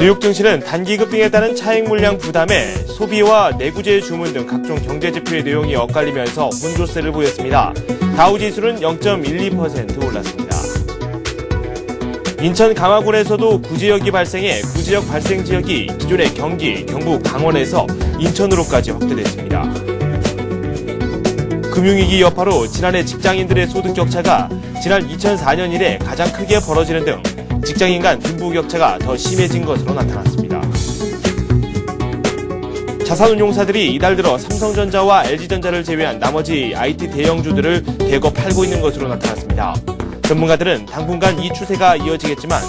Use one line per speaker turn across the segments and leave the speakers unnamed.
뉴욕 증시는 단기 급등에 따른 차익 물량 부담에 소비와 내구재 주문 등 각종 경제 지표의 내용이 엇갈리면서 혼조세를 보였습니다. 다우 지수는 0.12% 올랐습니다. 인천 강화군에서도 구지역이 발생해 구지역 발생 지역이 기존의 경기, 경북, 강원에서 인천으로까지 확대됐습니다. 금융위기 여파로 지난해 직장인들의 소득 격차가 지난 2004년 이래 가장 크게 벌어지는 등 직장인 간 빈부격차가 더 심해진 것으로 나타났습니다. 자산운용사들이 이달 들어 삼성전자와 LG전자를 제외한 나머지 IT 대형주들을 대거 팔고 있는 것으로 나타났습니다. 전문가들은 당분간 이 추세가 이어지겠지만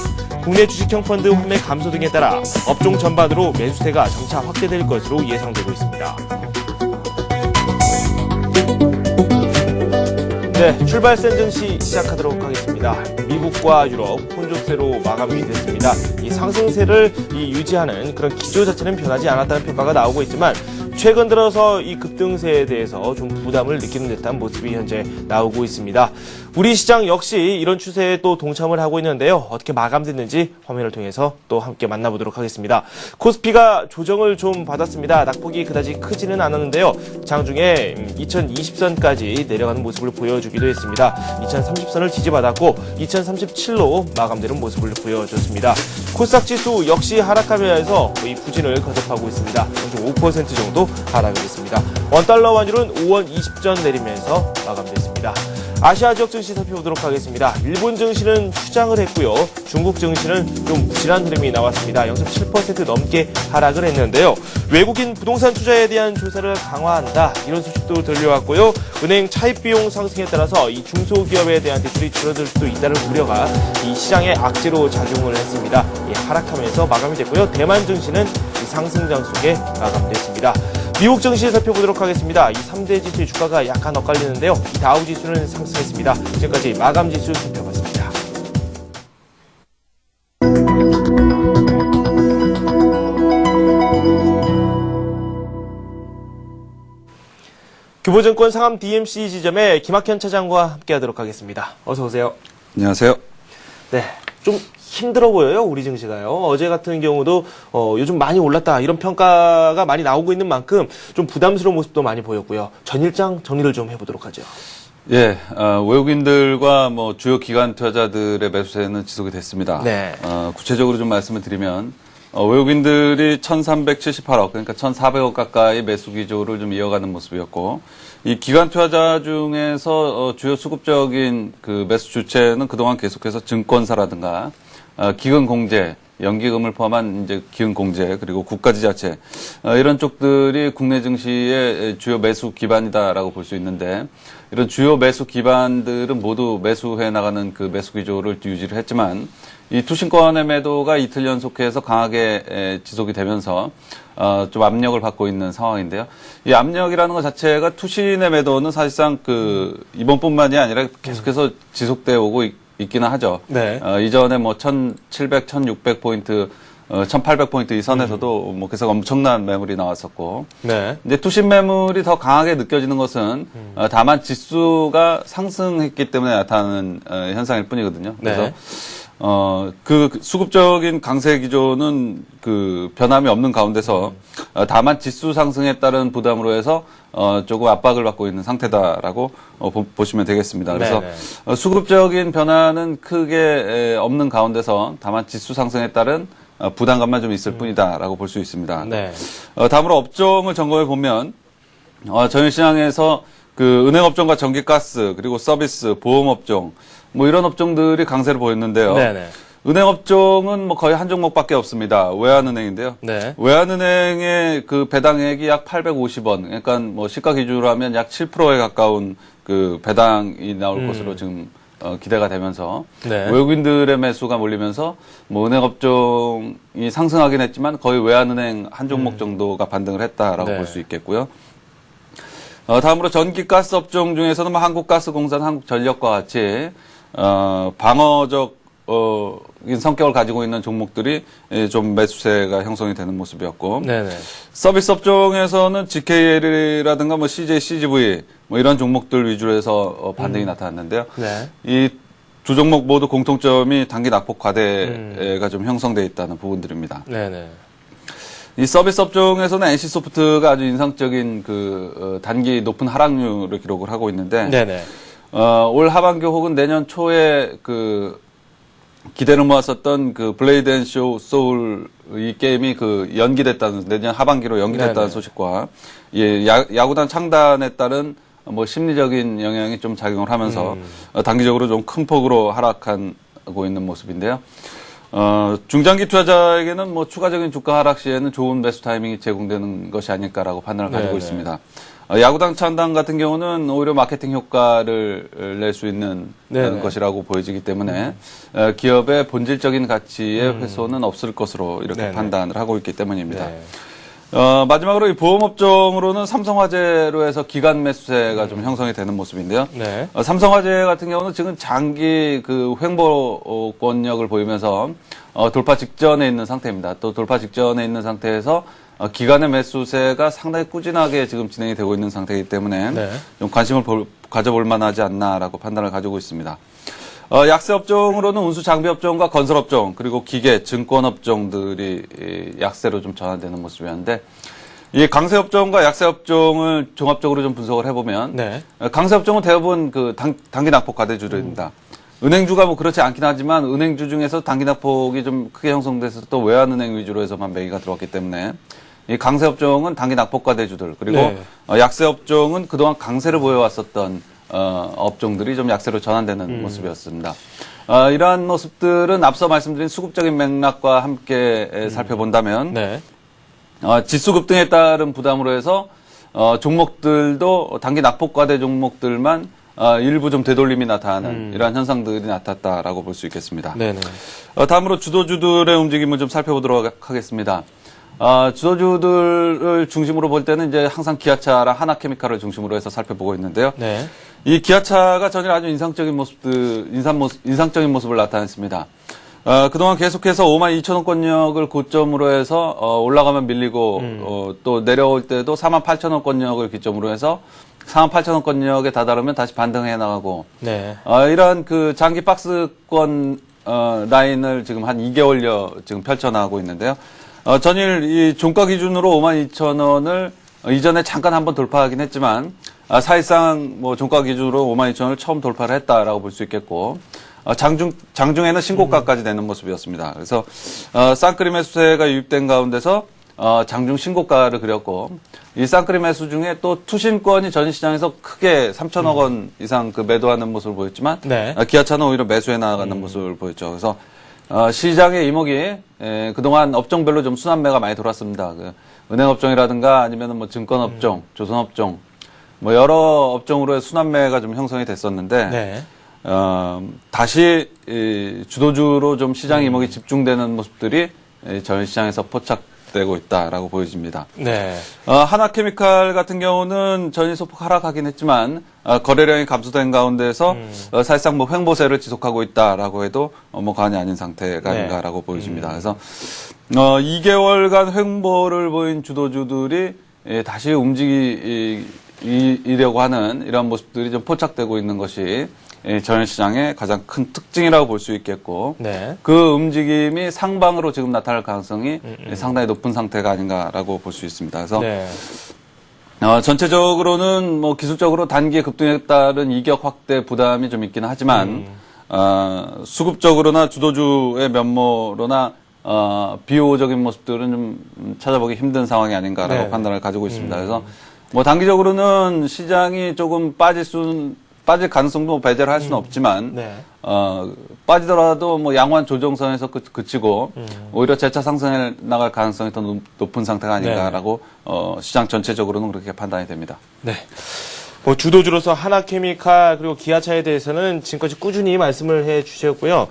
국내 주식형 펀드 환매 감소 등에 따라 업종 전반으로 매수세가 점차 확대될 것으로 예상되고 있습니다. 네, 출발센 증시 시작하도록 하겠습니다. 미국과 유럽 혼조세로 마감이 됐습니다. 이 상승세를 유지하는 그런 기조 자체는 변하지 않았다는 평가가 나오고 있지만 최근 들어서 이 급등세에 대해서 좀 부담을 느끼는 듯한 모습이 현재 나오고 있습니다. 우리 시장 역시 이런 추세에 또 동참을 하고 있는데요. 어떻게 마감됐는지 화면을 통해서 또 함께 만나보도록 하겠습니다. 코스피가 조정을 좀 받았습니다. 낙폭이 그다지 크지는 않았는데요. 장중에 2020선까지 내려가는 모습을 보여주기도 했습니다. 2030선을 지지받았고 2037로 마감되는 모습을 보여줬습니다. 코스닥 지수 역시 하락하면서 이 부진을 거듭하고 있습니다. 5% 정도 하락을 했습니다. 원달러 환율은 5원 20전 내리면서 마감됐습니다. 아시아 지역 증시 살펴보도록 하겠습니다. 일본 증시는 추장을 했고요. 중국 증시는 좀 부진한 흐름이 나왔습니다. 0.7% 넘게 하락을 했는데요. 외국인 부동산 투자에 대한 조사를 강화한다. 이런 소식도 들려왔고요. 은행 차입 비용 상승에 따라서 이 중소기업에 대한 대출이 줄어들 수도 있다는 우려가 이 시장에 악재로 작용을 했습니다. 하락하면서 마감이 됐고요. 대만 증시는 상승장 속에 마감됐습니다. 미국 증시 살펴보도록 하겠습니다. 이 3대 지수의 주가가 약간 엇갈리는데요. 이 다우 지수는 상승했습니다. 지금까지 마감 지수 살펴봤습니다. 교보증권 상암 DMC 지점의 김학현 차장과 함께하도록 하겠습니다. 어서 오세요.
안녕하세요.
네, 좀 힘들어 보여요, 우리 증시가요. 어제 같은 경우도 요즘 많이 올랐다 이런 평가가 많이 나오고 있는 만큼 좀 부담스러운 모습도 많이 보였고요. 전일장 정리를 좀 해보도록 하죠.
예, 외국인들과 뭐 주요 기관 투자자들의 매수세는 지속이 됐습니다.
네.
구체적으로 좀 말씀을 드리면 외국인들이 1,378억, 그러니까 1,400억 가까이 매수 기조를 좀 이어가는 모습이었고, 이 기관 투자자 중에서 주요 수급적인 그 매수 주체는 그동안 계속해서 증권사라든가 기금 공제, 연기금을 포함한 이제 기금 공제 그리고 국가지자체 이런 쪽들이 국내 증시의 주요 매수 기반이다라고 볼 수 있는데 이런 주요 매수 기반들은 모두 매수해 나가는 그 매수 기조를 유지를 했지만 이 투신권의 매도가 이틀 연속해서 강하게 지속이 되면서 좀 압력을 받고 있는 상황인데요. 이 압력이라는 것 자체가 투신의 매도는 사실상 그 이번뿐만이 아니라 계속해서 지속되어 오고 있기는 하죠.
네.
이전에 뭐 1,700, 1,600포인트, 1,800포인트 이 선에서도 뭐 계속 엄청난 매물이 나왔었고.
네.
이제 투신 매물이 더 강하게 느껴지는 것은 다만 지수가 상승했기 때문에 나타나는 현상일 뿐이거든요. 그래서
네.
그 수급적인 강세 기조는 그 변함이 없는 가운데서 다만 지수 상승에 따른 부담으로 해서 조금 압박을 받고 있는 상태다라고 보시면 되겠습니다. 그래서 수급적인 변화는 크게 없는 가운데서 다만 지수 상승에 따른 부담감만 좀 있을 뿐이다라고 볼 수 있습니다.
네.
다음으로 업종을 점검해 보면 전일시장에서 그 은행업종과 전기가스 그리고 서비스, 보험업종 뭐 이런 업종들이 강세를 보였는데요.
네네.
은행업종은 뭐 거의 한 종목밖에 없습니다. 외환은행인데요.
네.
외환은행의 그 배당액이 약 850원. 그러니까 뭐 시가 기준으로 하면 약 7%에 가까운 그 배당이 나올 것으로 지금 기대가 되면서
네.
외국인들의 매수가 몰리면서 뭐 은행업종이 상승하긴 했지만 거의 외환은행 한 종목 정도가 반등을 했다라고
네.
볼 수 있겠고요. 다음으로 전기가스 업종 중에서는 뭐 한국가스공사나 한국전력과 같이 방어적 인 성격을 가지고 있는 종목들이 좀 매수세가 형성이 되는 모습이었고,
네네.
서비스 업종에서는 GKL이라든가 뭐 CJ, CGV 뭐 이런 종목들 위주로 해서 반등이 나타났는데요.
네.
이 두 종목 모두 공통점이 단기 낙폭 과대가 좀 형성돼 있다는 부분들입니다.
네네.
이 서비스 업종에서는 NC소프트가 아주 인상적인 단기 높은 하락률을 기록을 하고 있는데,
네네.
올 하반기 혹은 내년 초에 기대를 모았었던 블레이드 앤 소울 이 게임이 연기됐다는, 내년 하반기로 연기됐다는
네네.
소식과, 예, 야구단 창단에 따른 심리적인 영향이 좀 작용을 하면서 단기적으로 좀 큰 폭으로 하락하고 있는 모습인데요. 중장기 투자자에게는 추가적인 주가 하락 시에는 좋은 매수 타이밍이 제공되는 것이 아닐까라고 판단을 가지고
네네.
있습니다. 야구단 창단 같은 경우는 오히려 마케팅 효과를 낼 수 있는
네네.
것이라고 보여지기 때문에 기업의 본질적인 가치의 훼손은 없을 것으로 이렇게
네네.
판단을 하고 있기 때문입니다.
네.
마지막으로 이 보험업종으로는 삼성화재로 해서 기간 매수세가 좀 형성이 되는 모습인데요.
네.
삼성화재 같은 경우는 지금 장기 횡보권력을 보이면서 돌파 직전에 있는 상태입니다. 또 돌파 직전에 있는 상태에서 기간의 매수세가 상당히 꾸준하게 지금 진행이 되고 있는 상태이기 때문에
네.
좀 관심을 가져볼 만하지 않나라고 판단을 가지고 있습니다. 약세 업종으로는 운수 장비 업종과 건설 업종, 그리고 기계, 증권 업종들이 약세로 좀 전환되는 모습이었는데, 이 강세 업종과 약세 업종을 종합적으로 좀 분석을 해보면,
네.
강세 업종은 대부분 단기 낙폭 과대주들입니다. 은행주가 그렇지 않긴 하지만 은행주 중에서 단기 낙폭이 좀 크게 형성돼서 또 외환은행 위주로 해서만 매기가 들어왔기 때문에 이 강세 업종은 단기 낙폭 과대주들, 그리고
네.
약세 업종은 그동안 강세를 보여왔었던 업종들이 좀 약세로 전환되는 모습이었습니다. 이러한 모습들은 앞서 말씀드린 수급적인 맥락과 함께 살펴본다면,
네.
지수 급등에 따른 부담으로 해서 종목들도 단기 낙폭 과대 종목들만 일부 좀 되돌림이 나타나는 이러한 현상들이 나타났다라고 볼 수 있겠습니다.
네네.
다음으로 주도주들의 움직임을 좀 살펴보도록 하겠습니다. 주도주들을 중심으로 볼 때는 이제 항상 기아차랑 하나케미칼을 중심으로 해서 살펴보고 있는데요.
네.
이 기아차가 전일 아주 인상적인 모습을 나타냈습니다. 그동안 계속해서 52,000원권역을 고점으로 해서 올라가면 밀리고 또 내려올 때도 48,000원권역을 기점으로 해서 48,000원권역에 다다르면 다시 반등해 나가고,
네.
이러한 장기 박스권 라인을 지금 한 2개월여 지금 펼쳐나가고 있는데요. 전일 이 종가 기준으로 52,000원을 이전에 잠깐 한번 돌파하긴 했지만, 사실상 종가 기준으로 52,000원을 처음 돌파를 했다라고 볼 수 있겠고, 장중에는 신고가까지 되는 모습이었습니다. 그래서 쌍끌이 매수세가 유입된 가운데서 장중 신고가를 그렸고, 이 쌍끌이 매수 중에 또 투신권이 전 시장에서 크게 3천억 원 이상 매도하는 모습을 보였지만,
네.
기아차는 오히려 매수해 나가는 모습을 보였죠. 그래서 시장의 이목이 그동안 업종별로 좀 순환매가 많이 돌았습니다. 은행 업종이라든가 아니면 증권 업종, 조선 업종, 여러 업종으로 순환매가 좀 형성이 됐었는데,
네.
다시 주도주로 좀 시장 이목이 집중되는 모습들이 전 시장에서 포착되고 있다라고 보여집니다.
네.
하나케미칼 같은 경우는 전일 소폭 하락하긴 했지만 거래량이 감소된 가운데서 사실상 횡보세를 지속하고 있다라고 해도 과언이 아닌 상태가 아닌가라고 보여집니다. 그래서 2개월간 횡보를 보인 주도주들이 다시 움직이려고 하는 이러한 모습들이 좀 포착되고 있는 것이 전 시장의 가장 큰 특징이라고 볼 수 있겠고,
네.
그 움직임이 상방으로 지금 나타날 가능성이 상당히 높은 상태가 아닌가라고 볼 수 있습니다. 그래서
네.
전체적으로는 기술적으로 단기 급등에 따른 이격 확대 부담이 좀 있기는 하지만 수급적으로나 주도주의 면모로나 비호적인 모습들은 좀 찾아보기 힘든 상황이 아닌가라고
네.
판단을 가지고 있습니다. 그래서 단기적으로는 시장이 조금 빠질 가능성도 배제를 할 수는 없지만,
네.
빠지더라도 양호한 조정선에서 그치고, 오히려 재차 상승해 나갈 가능성이 더 높은 상태가 아닌가라고, 시장 전체적으로는 그렇게 판단이 됩니다.
네. 주도주로서 하나케미칼 그리고 기아차에 대해서는 지금까지 꾸준히 말씀을 해 주셨고요.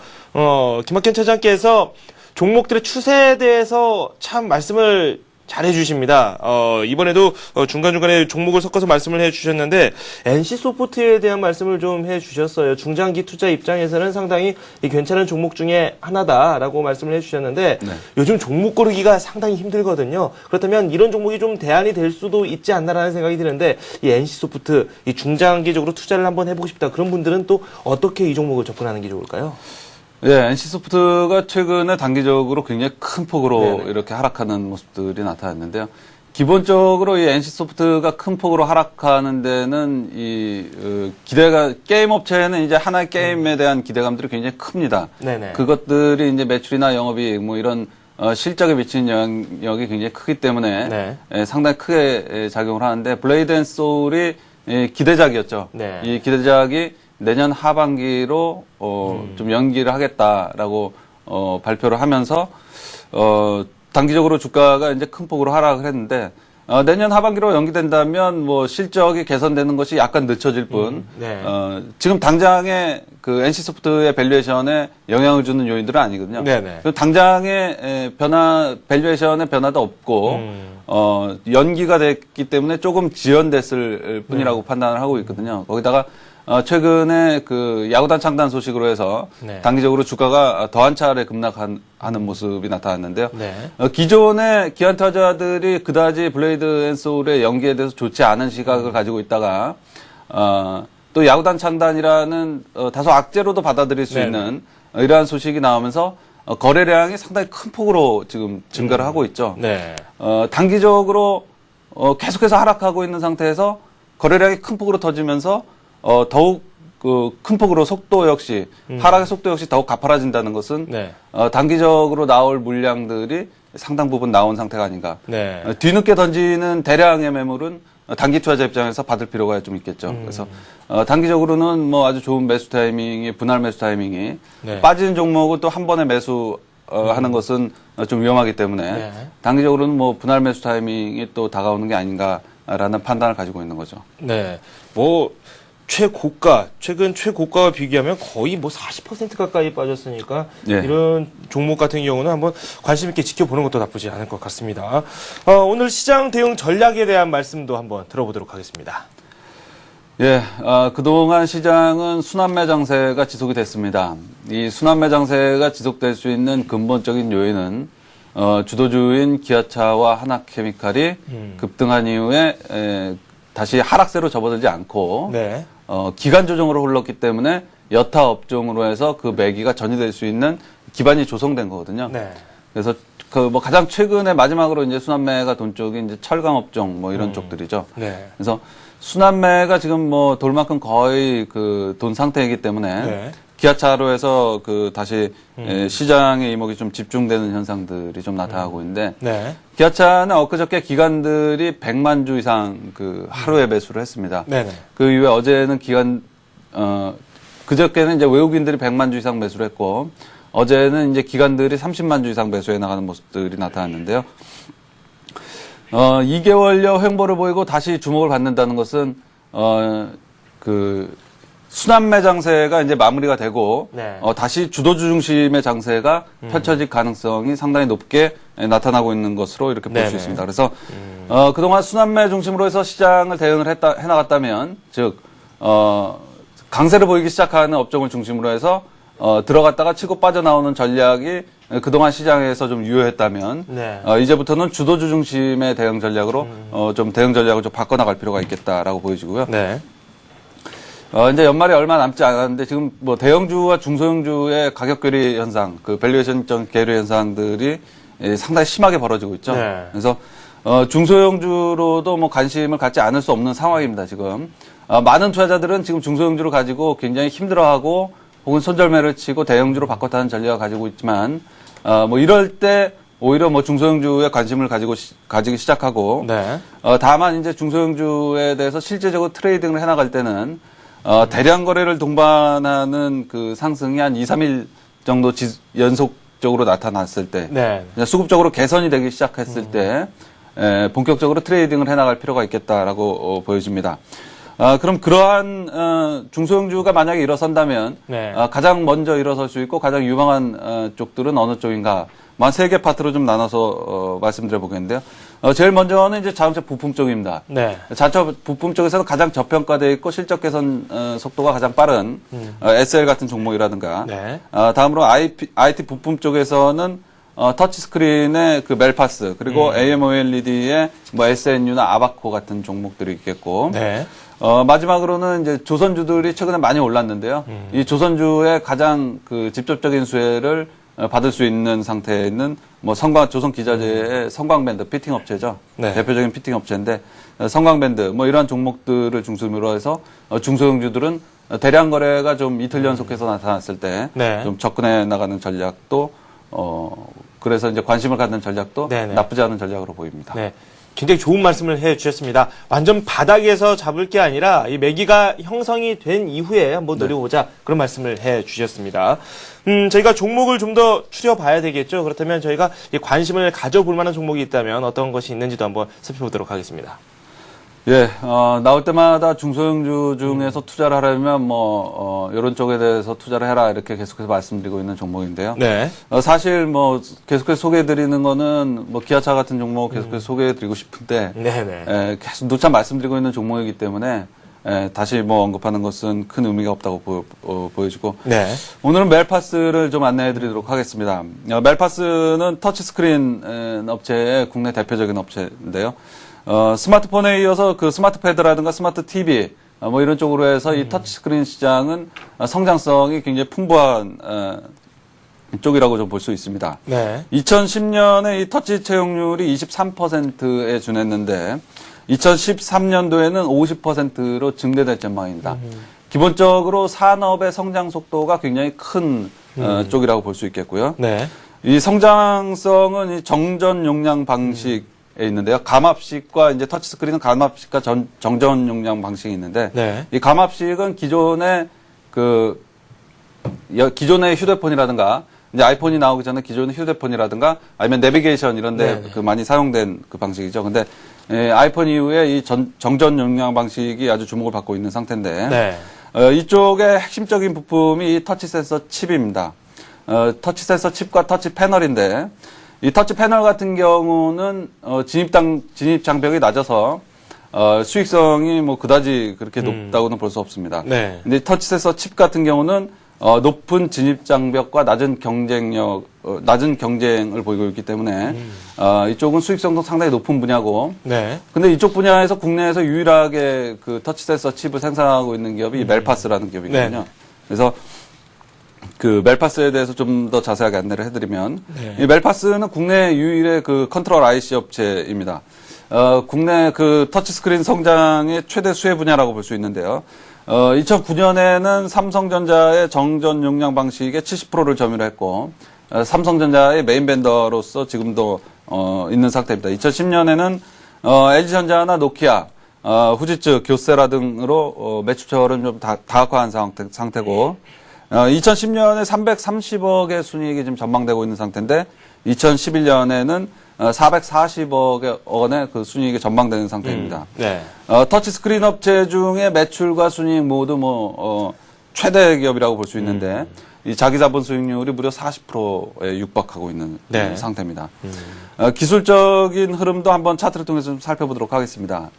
김학현 차장께서 종목들의 추세에 대해서 참 말씀을 잘해주십니다. 이번에도 중간중간에 종목을 섞어서 말씀을 해주셨는데 NC소프트에 대한 말씀을 좀 해주셨어요. 중장기 투자 입장에서는 상당히 괜찮은 종목 중에 하나다라고 말씀을 해주셨는데
네.
요즘 종목 고르기가 상당히 힘들거든요. 그렇다면 이런 종목이 좀 대안이 될 수도 있지 않나라는 생각이 드는데 이 NC소프트 이 중장기적으로 투자를 한번 해보고 싶다. 그런 분들은 또 어떻게 이 종목을 접근하는 게 좋을까요?
예, NC소프트가 최근에 단기적으로 굉장히 큰 폭으로
네네.
이렇게 하락하는 모습들이 나타났는데요. 기본적으로 이 NC소프트가 큰 폭으로 하락하는 데는 게임 업체는 이제 하나의 게임에 대한 기대감들이 굉장히 큽니다.
네네.
그것들이 이제 매출이나 영업이익 뭐 이런 실적에 미치는 영향력이 굉장히 크기 때문에
네.
상당히 크게 작용을 하는데 블레이드 앤 소울이 기대작이었죠.
네.
이 기대작이 내년 하반기로 좀 연기를 하겠다라고 발표를 하면서 단기적으로 주가가 이제 큰 폭으로 하락을 했는데 내년 하반기로 연기된다면 뭐 실적이 개선되는 것이 약간 늦춰질 뿐
네.
지금 당장의 그 NC소프트의 밸류에이션에 영향을 주는 요인들은 아니거든요.
네네.
그리고 당장의 밸류에이션의 변화도 없고 연기가 됐기 때문에 조금 지연됐을 뿐이라고 판단을 하고 있거든요. 거기다가 최근에 그 야구단 창단 소식으로 해서
네.
단기적으로 주가가 더한 차례 급락하는 모습이 나타났는데요.
네.
기존의 기관 투자자들이 그다지 블레이드 앤 소울의 연기에 대해서 좋지 않은 시각을 가지고 있다가 또 야구단 창단이라는 다소 악재로도 받아들일 수
네네.
있는 이러한 소식이 나오면서 거래량이 상당히 큰 폭으로 지금 증가를 하고 있죠.
네.
단기적으로 계속해서 하락하고 있는 상태에서 거래량이 큰 폭으로 터지면서 더욱 그 큰 폭으로 속도 역시 하락의 속도 역시 더욱 가파라진다는 것은
네.
단기적으로 나올 물량들이 상당 부분 나온 상태가 아닌가.
네.
뒤늦게 던지는 대량의 매물은 단기 투자자 입장에서 받을 필요가 좀 있겠죠. 그래서 단기적으로는 뭐 아주 좋은 매수 타이밍이 분할 매수 타이밍이
네.
빠지는 종목을 또 한 번에 매수 하는 것은 좀 위험하기 때문에
네.
단기적으로는 뭐 분할 매수 타이밍이 또 다가오는 게 아닌가라는 판단을 가지고 있는 거죠.
네. 최근 최고가와 비교하면 거의 40% 가까이 빠졌으니까
예.
이런 종목 같은 경우는 한번 관심 있게 지켜보는 것도 나쁘지 않을 것 같습니다. 오늘 시장 대응 전략에 대한 말씀도 한번 들어보도록 하겠습니다.
예, 그동안 시장은 순환매 장세가 지속이 됐습니다. 이 순환매 장세가 지속될 수 있는 근본적인 요인은 주도주인 기아차와 하나케미칼이 급등한 이후에 다시 하락세로 접어들지 않고
네.
기간 조정으로 흘렀기 때문에 여타 업종으로 해서 그 매기가 전이될 수 있는 기반이 조성된 거거든요.
네.
그래서 가장 최근에 마지막으로 이제 순환매가 돈 쪽이 이제 철강 업종 뭐 이런 쪽들이죠.
네.
그래서 순환매가 지금 뭐 돌만큼 거의 그 돈 상태이기 때문에
네.
기아차로 해서 다시 시장의 이목이 좀 집중되는 현상들이 좀 나타나고 있는데
네.
기아차는 엊그저께 기관들이 100만 주 이상 하루에 매수를 했습니다.
네네.
그 이후에 어제는 그저께는 이제 외국인들이 100만 주 이상 매수를 했고 어제는 이제 기관들이 30만 주 이상 매수해 나가는 모습들이 나타났는데요. 2개월여 횡보를 보이고 다시 주목을 받는다는 것은 순환매 장세가 이제 마무리가 되고
네.
다시 주도주 중심의 장세가 펼쳐질 가능성이 상당히 높게 나타나고 있는 것으로 이렇게 볼 수
네네.
있습니다. 그래서 그동안 순환매 중심으로 해서 시장을 대응을 해나갔다면 즉 강세를 보이기 시작하는 업종을 중심으로 해서 들어갔다가 치고 빠져나오는 전략이 그동안 시장에서 좀 유효했다면
네.
이제부터는 주도주 중심의 대응 전략으로 좀 대응 전략을 좀 바꿔나갈 필요가 있겠다라고 보여지고요.
네.
이제 연말이 얼마 남지 않았는데 지금 뭐 대형주와 중소형주의 가격 괴리 현상, 밸류에이션적 괴리 현상들이 상당히 심하게 벌어지고 있죠.
네.
그래서 중소형주로도 뭐 관심을 갖지 않을 수 없는 상황입니다. 지금 많은 투자자들은 지금 중소형주를 가지고 굉장히 힘들어하고 혹은 손절매를 치고 대형주로 바꿔타는 전략을 가지고 있지만 뭐 이럴 때 오히려 뭐 중소형주에 관심을 가지기 시작하고
네.
다만 이제 중소형주에 대해서 실제적으로 트레이딩을 해나갈 때는 대량 거래를 동반하는 그 상승이 한 2, 3일 정도 연속적으로 나타났을 때,
네.
수급적으로 개선이 되기 시작했을 때, 본격적으로 트레이딩을 해나갈 필요가 있겠다라고 보여집니다. 그럼 그러한 중소형주가 만약에 일어선다면
네.
가장 먼저 일어설 수 있고 가장 유망한 쪽들은 어느 쪽인가? 한 3개 파트로 좀 나눠서 말씀드려 보겠는데요. 제일 먼저는 이제 자동차 부품 쪽입니다.
네.
자동차 부품 쪽에서는 가장 저평가되어 있고 실적 개선 속도가 가장 빠른 SL 같은 종목이라든가
네.
다음으로 IT 부품 쪽에서는 터치스크린의 그 멜파스 그리고 AMOLED의 뭐 SNU나 아바코 같은 종목들이 있겠고
네.
마지막으로는 이제 조선주들이 최근에 많이 올랐는데요. 이 조선주의 가장 그 직접적인 수혜를 받을 수 있는 상태에 있는 뭐 조선 기자재의 성광밴드 피팅 업체죠.
네.
대표적인 피팅 업체인데 성광밴드 뭐 이러한 종목들을 중심으로 해서 중소형주들은 대량 거래가 좀 이틀 연속해서 나타났을 때
네.
좀 접근해 나가는 전략도 그래서 이제 관심을 갖는 전략도
네네.
나쁘지 않은 전략으로 보입니다.
네. 굉장히 좋은 말씀을 해 주셨습니다. 완전 바닥에서 잡을 게 아니라 이 매기가 형성이 된 이후에 한번 노려보자 그런 말씀을 해 주셨습니다. 저희가 종목을 좀 더 추려봐야 되겠죠. 그렇다면 저희가 이 관심을 가져볼 만한 종목이 있다면 어떤 것이 있는지도 한번 살펴보도록 하겠습니다.
예, 나올 때마다 중소형주 중에서 투자를 하려면 이런 쪽에 대해서 투자를 해라 이렇게 계속해서 말씀드리고 있는 종목인데요.
네.
사실 계속해서 소개해드리는 거는 기아차 같은 종목 계속해서 소개해드리고 싶은데,
네네.
계속 누차 말씀드리고 있는 종목이기 때문에, 다시 언급하는 것은 큰 의미가 없다고 보여지고,
네.
오늘은 멜파스를 좀 안내해드리도록 하겠습니다. 멜파스는 터치스크린 업체의 국내 대표적인 업체인데요. 스마트폰에 이어서 그 스마트 패드라든가 스마트 TV, 이런 쪽으로 해서 이 터치스크린 시장은 성장성이 굉장히 풍부한, 쪽이라고 좀 볼 수 있습니다.
네.
2010년에 이 터치 채용률이 23%에 준했는데, 2013년도에는 50%로 증대될 전망입니다. 기본적으로 산업의 성장 속도가 굉장히 큰 쪽이라고 볼 수 있겠고요.
네.
이 성장성은 이 정전 용량 방식에 있는데요. 감압식과 이제 터치스크린은 감압식과 정전 용량 방식이 있는데,
네.
이 감압식은 기존의 휴대폰이라든가, 이제 아이폰이 나오기 전에 기존의 휴대폰이라든가, 아니면 내비게이션 이런데 많이 사용된 그 방식이죠. 근데 아이폰 이후에 이 정전 용량 방식이 아주 주목을 받고 있는 상태인데,
네.
이쪽의 핵심적인 부품이 이 터치 센서 칩입니다. 터치 센서 칩과 터치 패널인데, 이 터치 패널 같은 경우는 진입 장벽이 낮아서 수익성이 그다지 그렇게 높다고는 볼 수 없습니다.
네.
근데 터치 센서 칩 같은 경우는 높은 진입 장벽과 낮은 경쟁을 보이고 있기 때문에 이쪽은 수익성도 상당히 높은 분야고.
네.
근데 이쪽 분야에서 국내에서 유일하게 그 터치 센서 칩을 생산하고 있는 기업이 멜파스라는 기업이거든요.
네.
그래서 그 멜파스에 대해서 좀 더 자세하게 안내를 해드리면,
네.
이 멜파스는 국내 유일의 그 컨트롤 IC 업체입니다. 국내 그 터치스크린 성장의 최대 수혜 분야라고 볼 수 있는데요. 2009년에는 삼성전자의 정전 용량 방식의 70%를 점유를 했고, 삼성전자의 메인 벤더로서 지금도 있는 상태입니다. 2010년에는 LG전자나 노키아, 후지츠, 교세라 등으로 매출처를 좀 다각화한 상태고, 2010년에 330억의 순이익이 지금 전망되고 있는 상태인데, 2011년에는 440억 원의 그 순이익이 전망되는 상태입니다.
네.
터치스크린 업체 중에 매출과 순이익 모두 최대 기업이라고 볼 수 있는데, 이 자기 자본 수익률이 무려 40%에 육박하고 있는
네.
상태입니다. 기술적인 흐름도 한번 차트를 통해서 좀 살펴보도록 하겠습니다.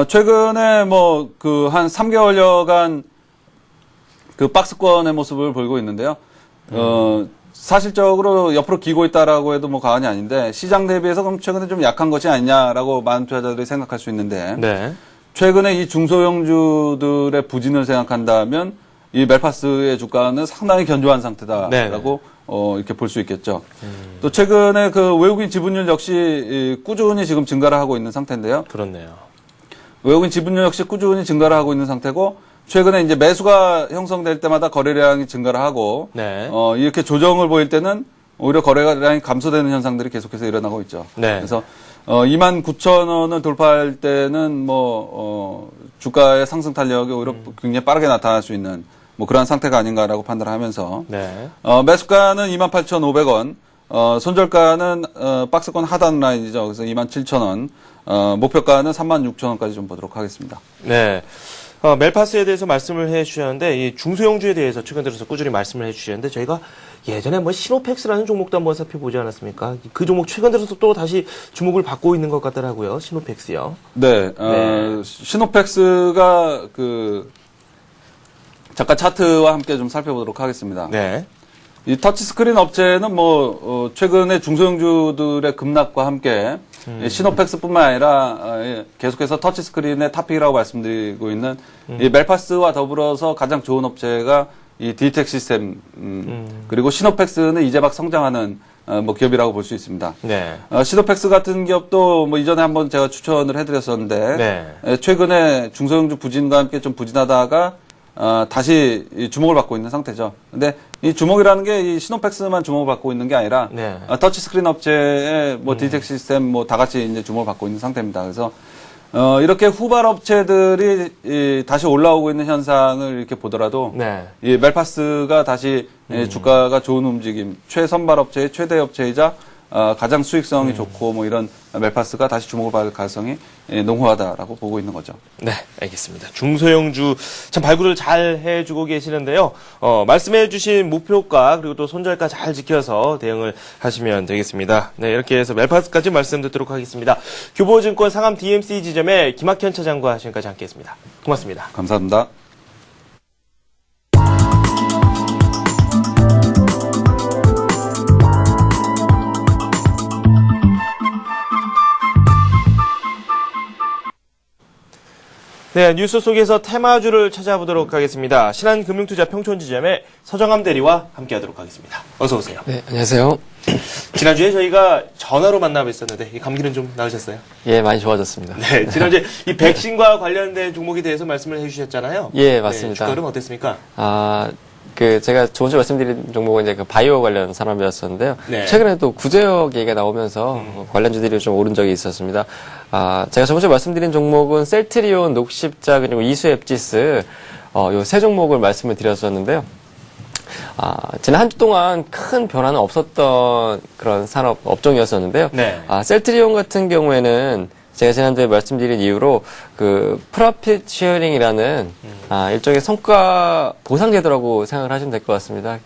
최근에 한 3개월여간 그 박스권의 모습을 보이고 있는데요. 사실적으로 옆으로 기고 있다라고 해도 과언이 아닌데, 시장 대비해서 그럼 최근에 좀 약한 것이 아니냐라고 많은 투자자들이 생각할 수 있는데,
네.
최근에 이 중소형주들의 부진을 생각한다면 이 멜파스의 주가는 상당히 견조한 상태다라고 이렇게 볼 수 있겠죠. 또 최근에 그 외국인 지분율 역시 꾸준히 지금 증가를 하고 있는 상태인데요.
그렇네요.
외국인 지분율 역시 꾸준히 증가를 하고 있는 상태고, 최근에 이제 매수가 형성될 때마다 거래량이 증가를 하고,
네.
이렇게 조정을 보일 때는 오히려 거래량이 감소되는 현상들이 계속해서 일어나고 있죠.
네.
그래서 29,000원을 돌파할 때는 주가의 상승 탄력이 오히려 굉장히 빠르게 나타날 수 있는 그런 상태가 아닌가라고 판단을 하면서,
네.
매수가는 28,500원, 손절가는 박스권 하단 라인이죠. 그래서 27,000원, 목표가는 36,000원까지 좀 보도록 하겠습니다.
네. 멜파스에 대해서 말씀을 해 주셨는데, 이 중소형주에 대해서 최근 들어서 꾸준히 말씀을 해 주셨는데, 저희가 예전에 뭐 시노펙스라는 종목도 한번 살펴보지 않았습니까? 그 종목 최근 들어서 또 다시 주목을 받고 있는 것 같더라고요. 시노펙스요.
네, 시노펙스가 잠깐 차트와 함께 좀 살펴보도록 하겠습니다.
네.
이 터치스크린 업체는 최근에 중소형주들의 급락과 함께 이 시노펙스뿐만 아니라 계속해서 터치스크린의 탑픽이라고 말씀드리고 있는 이 멜파스와 더불어서 가장 좋은 업체가 이 디텍 시스템, 그리고 시노펙스는 이제 막 성장하는 기업이라고 볼 수 있습니다.
네.
시노펙스 같은 기업도 이전에 한번 제가 추천을 해드렸었는데
네.
최근에 중소형주 부진과 함께 좀 부진하다가 다시 주목을 받고 있는 상태죠. 근데 이 주목이라는 게 이 시노펙스만 주목을 받고 있는 게 아니라
네.
터치스크린 업체의 디텍 시스템 다 같이 이제 주목을 받고 있는 상태입니다. 그래서 이렇게 후발 업체들이 다시 올라오고 있는 현상을 이렇게 보더라도
네.
이 멜파스가 다시 주가가 좋은 움직임, 최선발 업체의 최대 업체이자 가장 수익성이 좋고 이런 멜파스가 다시 주목을 받을 가능성이 농후하다라고 보고 있는 거죠.
네, 알겠습니다. 중소형주 참 발굴을 잘 해주고 계시는데요. 말씀해주신 목표가 그리고 또 손절가 잘 지켜서 대응을 하시면 되겠습니다. 네, 이렇게 해서 멜파스까지 말씀 듣도록 하겠습니다. 교보증권 상암 DMC 지점의 김학현 차장과 지금까지 함께했습니다. 고맙습니다.
감사합니다.
네, 뉴스 속에서 테마주를 찾아보도록 하겠습니다. 신한금융투자 평촌지점의 서정함 대리와 함께하도록 하겠습니다. 어서 오세요.
네, 안녕하세요.
지난주에 저희가 전화로 만나 뵀었는데 이 감기는 좀 나으셨어요?
예, 많이 좋아졌습니다.
네, 지난주에 이 백신과 관련된 종목에 대해서 말씀을 해주셨잖아요.
예, 맞습니다.
네, 주가는 어땠습니까?
제가 저번주에 말씀드린 종목은 이제 바이오 관련 산업이었었는데요.
네.
최근에 또 구제역 얘기가 나오면서 관련주들이 좀 오른 적이 있었습니다. 제가 저번주에 말씀드린 종목은 셀트리온, 녹십자, 그리고 이수앱지스, 요 세 종목을 말씀을 드렸었는데요. 지난 한 주 동안 큰 변화는 없었던 그런 산업 업종이었었는데요.
네.
셀트리온 같은 경우에는 제가 지난주에 말씀드린 이유로 프로핏 쉐어링이라는 일종의 성과 보상 제도라고 생각을 하시면 될 것 같습니다.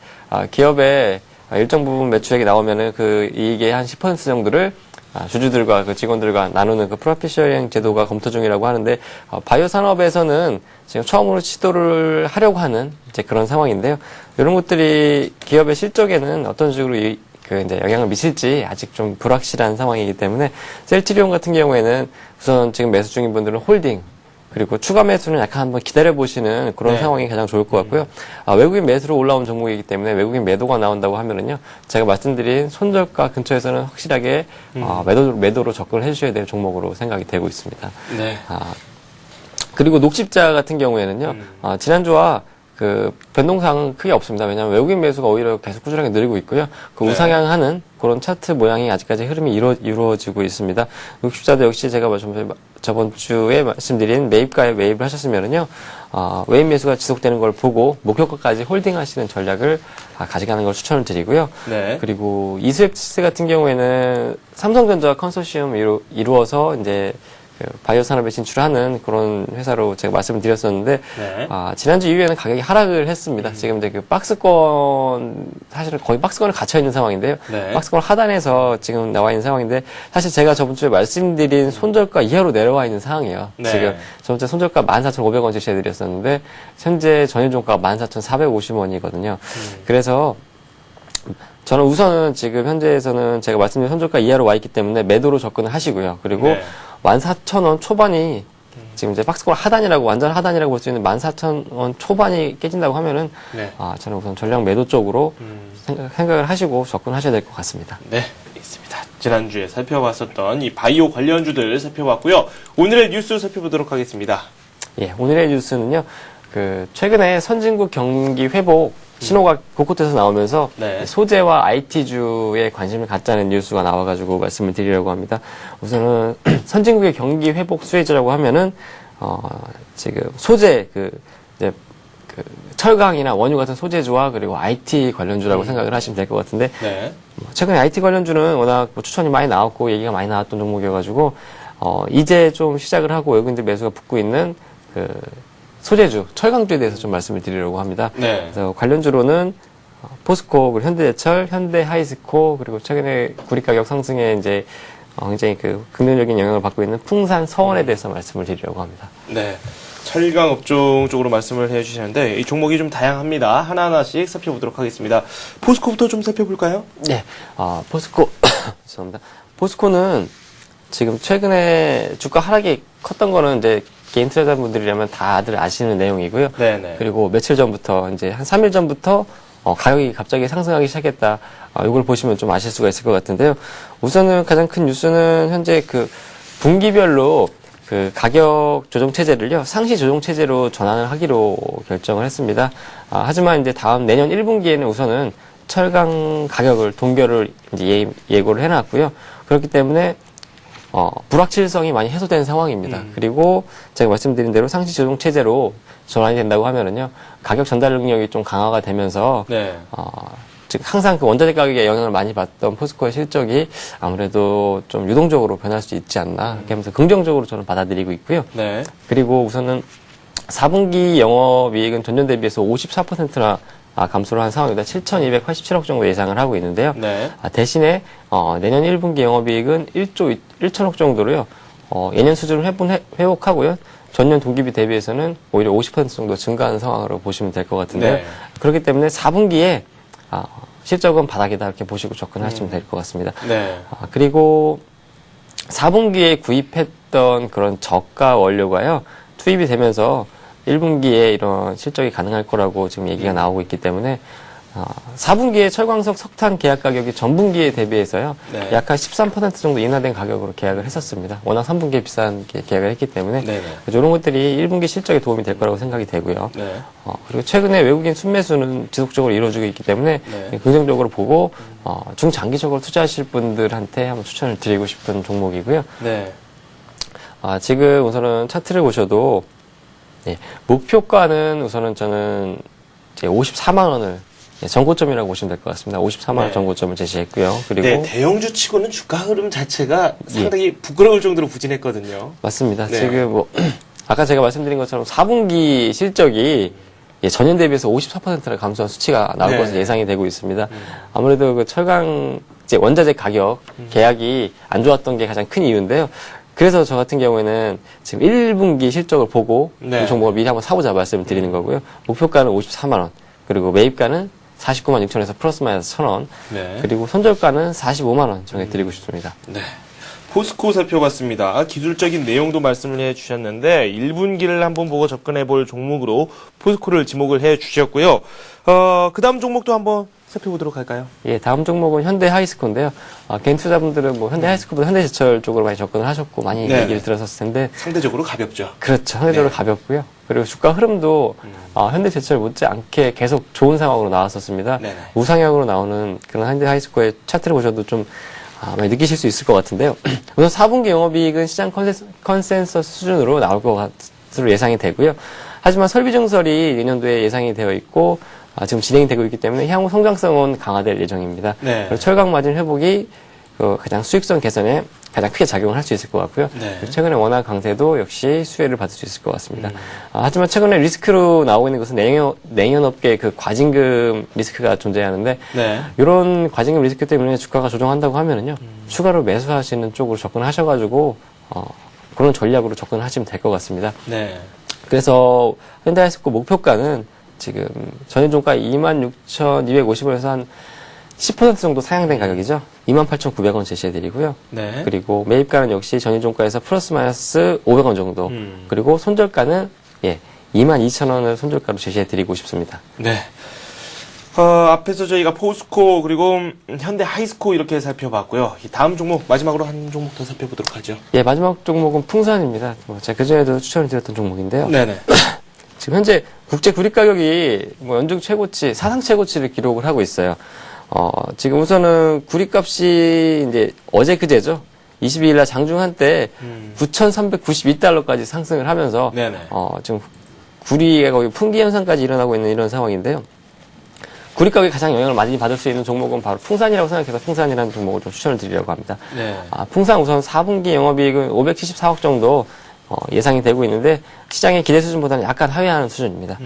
기업의 일정 부분 매출액이 나오면은 그 이익의 한 10% 정도를 주주들과 그 직원들과 나누는 그 프로핏 쉐어링 제도가 검토 중이라고 하는데 바이오 산업에서는 지금 처음으로 시도를 하려고 하는 이제 그런 상황인데요. 이런 것들이 기업의 실적에는 어떤 식으로 이제 영향을 미칠지 아직 좀 불확실한 상황이기 때문에 셀트리온 같은 경우에는 우선 지금 매수 중인 분들은 홀딩 그리고 추가 매수는 약간 한번 기다려보시는 그런
네. 상황이
상황이 가장 좋을 것 같고요. 외국인 매수로 올라온 종목이기 때문에 외국인 매도가 나온다고 하면은요, 제가 말씀드린 손절가 근처에서는 확실하게 매도로 접근을 해주셔야 될 종목으로 생각이 되고 있습니다.
네.
그리고 녹십자 같은 경우에는요, 지난주와 변동사항은 크게 없습니다. 왜냐하면 외국인 매수가 오히려 계속 꾸준하게 늘고 있고요.
네.
우상향하는 그런 차트 모양이 아직까지 흐름이 이루어지고 있습니다. 녹십자도 역시 제가 저번 주에 말씀드린 매입가에 매입을 하셨으면은요, 외인 매수가 지속되는 걸 보고 목표가까지 홀딩하시는 전략을 가져가는 걸 추천을 드리고요.
네.
그리고 이수앱스 같은 경우에는 삼성전자 컨소시엄 이루어서 이제 바이오 산업에 진출하는 그런 회사로 제가 말씀을 드렸었는데,
네.
지난주 이후에는 가격이 하락을 했습니다. 지금 이제 박스권, 사실은 거의 박스권에 갇혀있는 상황인데요.
네.
박스권 하단에서 지금 나와 있는 상황인데, 사실 제가 저번주에 말씀드린 손절가 이하로 내려와 있는 상황이에요.
네.
지금 저번주에 손절가 14,500원 제시해드렸었는데, 현재 전일종가가 14,450원이거든요. 그래서, 저는 우선은 지금 현재에서는 제가 말씀드린 손절가 이하로 와 있기 때문에 매도로 접근을 하시고요. 그리고
네.
14,000원 초반이 지금 이제 박스권 하단이라고 완전 하단이라고 볼 수 있는 14,000원 초반이 깨진다고 하면은
네.
저는 우선 전략 매도 쪽으로 생각을 하시고 접근하셔야 될 것 같습니다.
네, 알겠습니다. 지난주에 살펴봤었던 이 바이오 관련주들 살펴봤고요. 오늘의 뉴스 살펴보도록 하겠습니다.
예, 오늘의 뉴스는요. 최근에 선진국 경기 회복 신호가 곳곳에서 나오면서
네.
소재와 IT주에 관심을 갖자는 뉴스가 나와가지고 말씀을 드리려고 합니다. 우선은 선진국의 경기 회복 수혜주라고 하면은 지금 소재 이제 철강이나 원유 같은 소재주와 그리고 IT 관련주라고 생각을 하시면 될 것 같은데
네.
최근에 IT 관련주는 워낙 추천이 많이 나왔고 얘기가 많이 나왔던 종목이어가지고 이제 좀 시작을 하고 외국인들 매수가 붙고 있는 소재주, 철강주에 대해서 좀 말씀을 드리려고 합니다.
네.
그래서 관련주로는 포스코, 그리고 현대제철, 현대하이스코, 그리고 최근에 구리 가격 상승에 이제 굉장히 그 긍정적인 영향을 받고 있는 풍산, 서원에 대해서 말씀을 드리려고 합니다.
네. 철강 업종 쪽으로 말씀을 해주시는데 이 종목이 좀 다양합니다. 하나하나씩 살펴보도록 하겠습니다. 포스코부터 좀 살펴볼까요?
네. 포스코, 죄송합니다. 포스코는 지금 최근에 주가 하락이 컸던 거는 이제 개인 투자자분들이라면 다들 아시는 내용이고요.
네네.
그리고 며칠 전부터 이제 한 3일 전부터 가격이 갑자기 상승하기 시작했다. 이걸 보시면 좀 아실 수가 있을 것 같은데요. 우선은 가장 큰 뉴스는 현재 그 분기별로 그 가격 조정 체제를요, 상시 조정 체제로 전환을 하기로 결정을 했습니다. 하지만 이제 다음 내년 1분기에는 우선은 철강 가격을 동결을 이제 예고를 해놨고요. 그렇기 때문에 불확실성이 많이 해소된 상황입니다. 그리고 제가 말씀드린 대로 상시 조정 체제로 전환이 된다고 하면은요, 가격 전달 능력이 좀 강화가 되면서,
네.
즉 항상 그 원자재 가격에 영향을 많이 받던 포스코의 실적이 아무래도 좀 유동적으로 변할 수 있지 않나, 이렇게 하면서 긍정적으로 저는 받아들이고 있고요.
네.
그리고 우선은 4분기 영업이익은 전년 대비해서 54%나 감소를 한 상황입니다. 7,287억 정도 예상을 하고 있는데요.
네.
대신에 내년 1분기 영업이익은 1조 1천억 정도로요. 예년 수준을 회복하고요. 전년 동기비 대비해서는 오히려 50% 정도 증가하는 상황으로 보시면 될 것 같은데요.
네.
그렇기 때문에 4분기에 실적은 바닥이다 이렇게 보시고 접근하시면 될 것 같습니다.
네.
그리고 4분기에 구입했던 그런 저가 원료가요. 투입이 되면서 1분기에 이런 실적이 가능할 거라고 지금 얘기가 나오고 있기 때문에 4분기에 철광석 석탄 계약 가격이 전분기에 대비해서요.
네.
약 한 13% 정도 인하된 가격으로 계약을 했었습니다. 워낙 3분기에 비싼 계약을 했기 때문에
네네.
그래서 이런 것들이 1분기 실적에 도움이 될 거라고 생각이 되고요.
네.
그리고 최근에 외국인 순매수는 지속적으로 이루어지고 있기 때문에
네.
긍정적으로 보고 중장기적으로 투자하실 분들한테 한번 추천을 드리고 싶은 종목이고요.
네.
지금 우선은 차트를 보셔도 목표가는 우선은 저는 이제 54만 원을 전고점이라고 보시면 될 것 같습니다. 54만 원
네.
전고점을 제시했고요. 그리고
네, 대형주 치고는 주가 흐름 자체가 상당히 부끄러울 정도로 부진했거든요.
맞습니다.
네.
지금 아까 제가 말씀드린 것처럼 4분기 실적이 전년 대비해서 54%나 감소한 수치가 나올
네.
것으로 예상이 되고 있습니다. 아무래도 그 철강 원자재 가격 계약이 안 좋았던 게 가장 큰 이유인데요. 그래서 저 같은 경우에는 지금 1분기 실적을 보고
네.
이 종목을 미리 한번 사보자 말씀을 드리는 거고요. 목표가는 54만 원, 그리고 매입가는 49만 6천에서 플러스 마이너스 1,000원,
네.
그리고 손절가는 45만 원 정해드리고 싶습니다.
네. 포스코 살펴봤습니다. 기술적인 내용도 말씀을 해주셨는데 1분기를 한번 보고 접근해 볼 종목으로 포스코를 지목을 해주셨고요. 그 다음 종목도 한번 살펴보도록 할까요?
예, 다음 종목은 현대 하이스코인데요. 개인 투자분들은 현대 하이스코보다 현대제철 쪽으로 많이 접근을 하셨고 많이
네.
얘기를 들었었을 텐데
상대적으로 가볍죠.
그렇죠. 상대적으로
네.
가볍고요. 그리고 주가 흐름도 현대제철 못지않게 계속 좋은 상황으로 나왔었습니다.
네네.
우상향으로 나오는 그런 현대 하이스코의 차트를 보셔도 좀 많이 느끼실 수 있을 것 같은데요. 우선 4분기 영업이익은 시장 컨센서스 수준으로 나올 것으로 예상이 되고요. 하지만 설비 증설이 내년도에 예상이 되어 있고 지금 진행이 되고 있기 때문에 향후 성장성은 강화될 예정입니다.
네.
그리고 철강 마진 회복이 가장 수익성 개선에 가장 크게 작용을 할 수 있을 것 같고요.
네.
그리고 최근에 원화 강세도 역시 수혜를 받을 수 있을 것 같습니다. 하지만 최근에 리스크로 나오고 있는 것은 냉연업계 그 과징금 리스크가 존재하는데
네.
이런 과징금 리스크 때문에 주가가 조정한다고 하면은요 추가로 매수하시는 쪽으로 접근하셔가지고 그런 전략으로 접근하시면 될 것 같습니다.
네.
그래서 현대하이스코 목표가는 지금 전일 종가 26,250원에서 한 10% 정도 상향된 가격이죠. 28,900원 제시해드리고요.
네.
그리고 매입가는 역시 전일 종가에서 플러스 마이너스 500원 정도. 그리고 손절가는 22,000원을 손절가로 제시해드리고 싶습니다.
네. 앞에서 저희가 포스코 그리고 현대 하이스코 이렇게 살펴봤고요. 이 다음 종목 마지막으로 한 종목 더 살펴보도록 하죠.
예, 마지막 종목은 풍산입니다. 제가 그전에도 추천을 드렸던 종목인데요.
네네.
지금 현재 국제 구리 가격이 연중 최고치, 사상 최고치를 기록을 하고 있어요. 지금 우선은 구리 값이 이제 어제 그제죠. 22일 날 장중한 때 9,392달러까지 상승을 하면서
네네.
지금 구리가 거의 풍기 현상까지 일어나고 있는 이런 상황인데요. 구리 가격이 가장 영향을 많이 받을 수 있는 종목은 바로 풍산이라고 생각해서 풍산이라는 종목을 좀 추천을 드리려고 합니다.
네.
풍산 우선 4분기 영업이익은 574억 정도 예상이 되고 있는데 시장의 기대 수준보다는 약간 하회하는 수준입니다.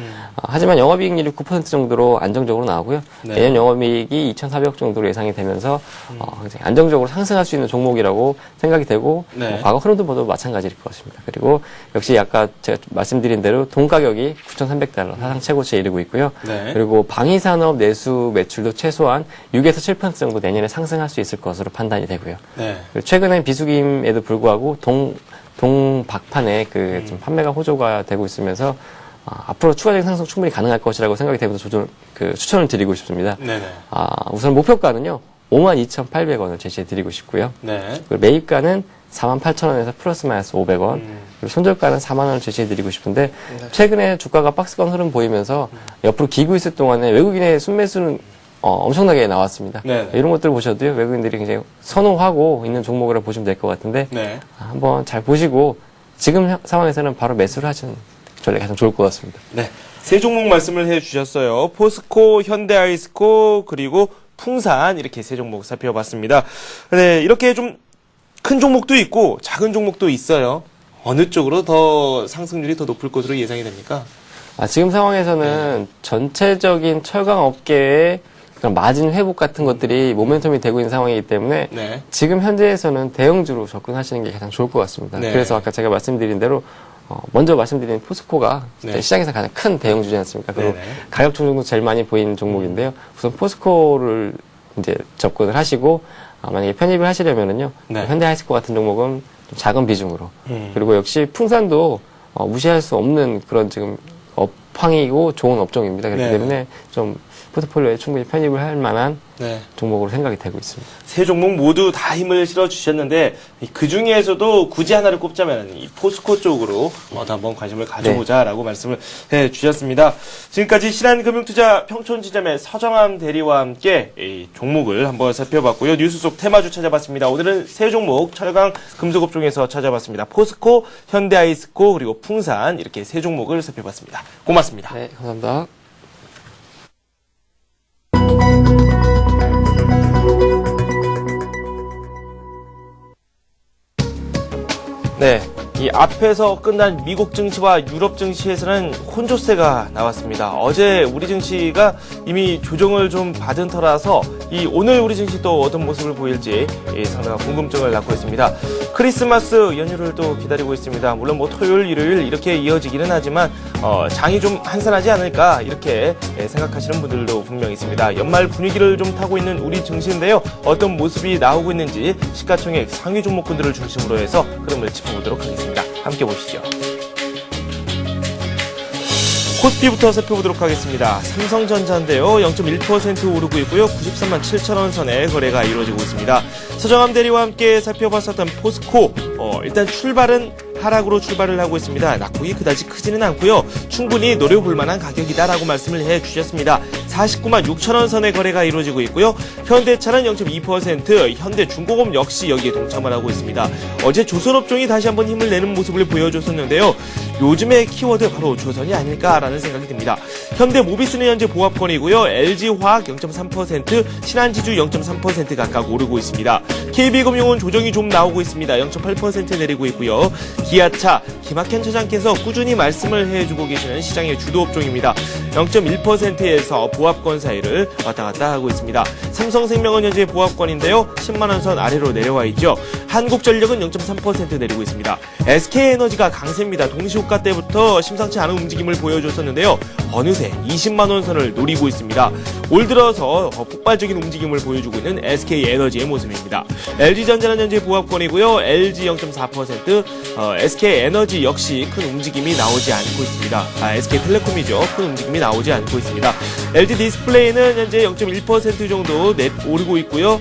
하지만 영업이익률이 9% 정도로 안정적으로 나오고요.
네.
내년 영업이익이 2,400억 정도로 예상이 되면서 굉장히 안정적으로 상승할 수 있는 종목이라고 생각이 되고
네.
과거 흐름도 모두 마찬가지일 것 같습니다. 그리고 역시 아까 제가 말씀드린 대로 동 가격이 9,300달러 사상 최고치에 이르고 있고요.
네.
그리고 방위산업 내수 매출도 최소한 6에서 7% 정도 내년에 상승할 수 있을 것으로 판단이 되고요.
네.
그리고 최근엔 비수기임에도 불구하고 동박판에 좀 판매가 호조가 되고 있으면서 앞으로 추가적인 상승 충분히 가능할 것이라고 생각이 되면서 추천을 드리고 싶습니다.
네네.
우선 목표가는요 52,800원을 제시해 드리고 싶고요.
네.
그리고 매입가는 48,000원에서 플러스 마이너스 500원. 그리고 손절가는 4만 원을 제시해 드리고 싶은데 최근에 주가가 박스권 흐름 보이면서 옆으로 기고 있을 동안에 외국인의 순매수는 엄청나게 나왔습니다.
네.
이런 것들 보셔도요, 외국인들이 굉장히 선호하고 있는 종목이라고 보시면 될 것 같은데,
네.
한번 잘 보시고, 지금 상황에서는 바로 매수를 하시는 전략이 가장 좋을 것 같습니다.
네. 세 종목 말씀을 해 주셨어요. 포스코, 현대아이스코, 그리고 풍산, 이렇게 세 종목 살펴봤습니다. 네, 이렇게 좀 큰 종목도 있고, 작은 종목도 있어요. 어느 쪽으로 더 상승률이 더 높을 것으로 예상이 됩니까?
지금 상황에서는 전체적인 철강 업계의 그런 마진 회복 같은 것들이 모멘텀이 되고 있는 상황이기 때문에
네.
지금 현재에서는 대형주로 접근하시는 게 가장 좋을 것 같습니다.
네.
그래서 아까 제가 말씀드린 대로 먼저 말씀드린 포스코가
네.
시장에서 가장 큰 대형주지 않습니까? 그리고
네네.
가격 조정도 제일 많이 보이는 종목인데요. 우선 포스코를 이제 접근을 하시고 만약에 편입을 하시려면은요.
네.
현대하이스코 같은 종목은 좀 작은 비중으로 그리고 역시 풍산도 무시할 수 없는 그런 지금 업황이고 좋은 업종입니다. 그렇기
네.
때문에 좀 포트폴리오에 충분히 편입을 할 만한
네.
종목으로 생각이 되고 있습니다.
세 종목 모두 다 힘을 실어 주셨는데 그 중에서도 굳이 하나를 꼽자면 이 포스코 쪽으로 한번 관심을 가져보자라고 말씀을 해 주셨습니다. 지금까지 신한금융투자 평촌지점의 서정함 대리와 함께 이 종목을 한번 살펴봤고요. 뉴스 속 테마주 찾아봤습니다. 오늘은 세 종목 철강 금속업종에서 찾아봤습니다. 포스코, 현대아이스코 그리고 풍산 이렇게 세 종목을 살펴봤습니다. 고맙습니다.
네, 감사합니다.
네, 이 앞에서 끝난 미국 증시와 유럽 증시에서는 혼조세가 나왔습니다. 어제 우리 증시가 이미 조정을 좀 받은 터라서 이 오늘 우리 증시 또 어떤 모습을 보일지 상당한 궁금증을 낳고 있습니다. 크리스마스 연휴를 또 기다리고 있습니다. 물론 뭐 토요일, 일요일 이렇게 이어지기는 하지만 장이 좀 한산하지 않을까 이렇게 생각하시는 분들도 분명히 있습니다. 연말 분위기를 좀 타고 있는 우리 증시인데요. 어떤 모습이 나오고 있는지 시가총액 상위 종목군들을 중심으로 해서 흐름을 짚어보도록 하겠습니다. 함께 보시죠. 코스피부터 살펴보도록 하겠습니다. 삼성전자인데요. 0.1% 오르고 있고요. 93만 7천원 선에 거래가 이루어지고 있습니다. 서정함 대리와 함께 살펴봤었던 포스코 일단 출발은 하락으로 출발을 하고 있습니다. 낙폭이 그다지 크지는 않고요. 충분히 노려볼 만한 가격이다라고 말씀을 해주셨습니다. 49만 6천원 선의 거래가 이루어지고 있고요. 현대차는 0.2%, 현대중공업 역시 여기에 동참을 하고 있습니다. 어제 조선업종이 다시 한번 힘을 내는 모습을 보여줬었는데요. 요즘의 키워드 바로 조선이 아닐까라는 생각이 듭니다. 현대모비스는 현재 보합권이고요. LG화학 0.3%, 신한지주 0.3% 각각 오르고 있습니다. KB금융은 조정이 좀 나오고 있습니다. 0.8% 내리고 있고요. 기아차, 김학현 차장께서 꾸준히 말씀을 해주고 계시는 시장의 주도업종입니다. 0.1%에서 보합권 사이를 왔다 갔다 하고 있습니다. 삼성생명은 현재 보합권인데요. 10만원 선 아래로 내려와 있죠. 한국전력은 0.3% 내리고 있습니다. SK에너지가 강세입니다. 동시호가 때부터 심상치 않은 움직임을 보여줬었는데요. 어느새 20만원 선을 노리고 있습니다. 올 들어서 폭발적인 움직임을 보여주고 있는 SK에너지의 모습입니다. LG전자는 현재 보합권이고요. LG 0.4%, SK에너지 역시 큰 움직임이 나오지 않고 있습니다. SK텔레콤이죠. 큰 움직임이 나오지 않고 있습니다. LG디스플레이는 현재 0.1% 정도 오르고 있고요.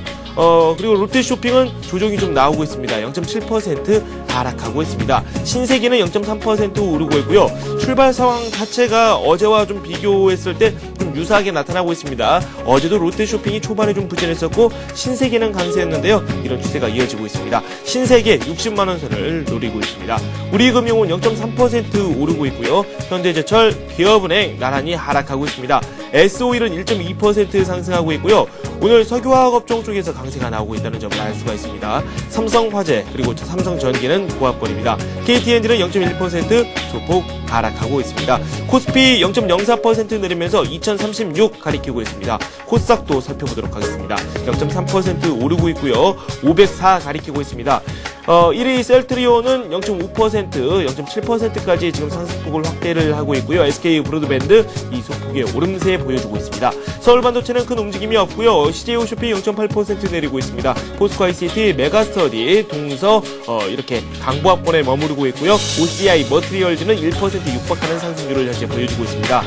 그리고 롯데쇼핑은 조정이 좀 나오고 있습니다. 0.7% 하락하고 있습니다. 신세계는 0.3% 오르고 있고요. 출발 상황 자체가 어제와 좀 비교했을 때 좀 유사하게 나타나고 있습니다. 어제도 롯데쇼핑이 초반에 좀 부진했었고 신세계는 강세였는데요. 이런 추세가 이어지고 있습니다. 신세계 60만원 선을 노리고 있습니다. 우리금융은 0.3% 오르고 있고요. 현대제철, 기업은행 나란히 하락하고 있습니다. SO일은 1.2% 상승하고 있고요. 오늘 석유화학 업종 쪽에서 강세가 나오고 있다는 점을 알 수가 있습니다. 삼성화재 그리고 삼성전기는 보합권입니다. KTNG는 0.1% 소폭 하락하고 있습니다. 코스피 0.04% 내리면서 2036 가리키고 있습니다. 코스닥도 살펴보도록 하겠습니다. 0.3% 오르고 있고요. 504 가리키고 있습니다. 1위 셀트리온은 0.5%, 0.7%까지 지금 상승폭을 확대를 하고 있고요. SK 브로드밴드 이 소폭의 오름세 보여주고 있습니다. 서울반도체는 큰 움직임이 없고요. CJ 홈쇼핑 0.8% 내리고 있습니다. 포스코 ICT, 메가스터디, 동서 이렇게 강보합권에 머무르고 있고요. OCI 머트리얼즈는 1% 육박하는 상승률을 현재 보여주고 있습니다.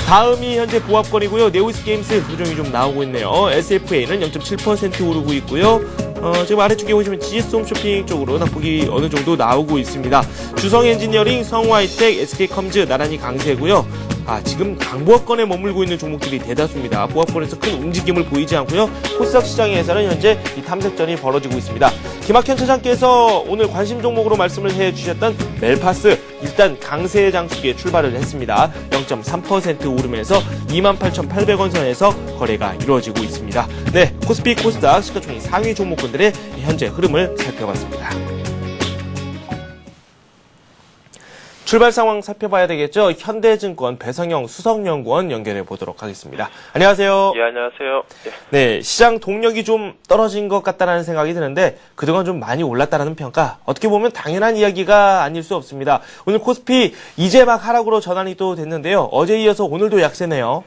다음이 현재 보합권이고요. 네오스게임스 조정이 좀 나오고 있네요. SFA는 0.7% 오르고 있고요. 지금 아래쪽에 보시면 GS홈쇼핑 쪽으로 낙폭이 어느 정도 나오고 있습니다. 주성엔지니어링, 성화이텍, SK컴즈 나란히 강세고요. 지금 강보합권에 머물고 있는 종목들이 대다수입니다. 보합권에서 큰 움직임을 보이지 않고요. 코스닥 시장에서는 현재 이 탐색전이 벌어지고 있습니다. 김학현 차장께서 오늘 관심 종목으로 말씀을 해주셨던 멜파스 일단 강세 장축에 출발을 했습니다. 0.3% 오르면서 28,800원 선에서 거래가 이루어지고 있습니다. 네, 코스피 코스닥 시가총액 상위 종목군들의 현재 흐름을 살펴봤습니다. 출발 상황 살펴봐야 되겠죠. 현대증권 배성영 수석연구원 연결해 보도록 하겠습니다. 안녕하세요.
예, 안녕하세요.
네, 시장 동력이 좀 떨어진 것 같다는 생각이 드는데 그동안 좀 많이 올랐다라는 평가 어떻게 보면 당연한 이야기가 아닐 수 없습니다. 오늘 코스피 이제 막 하락으로 전환이 또 됐는데요. 어제 이어서 오늘도 약세네요.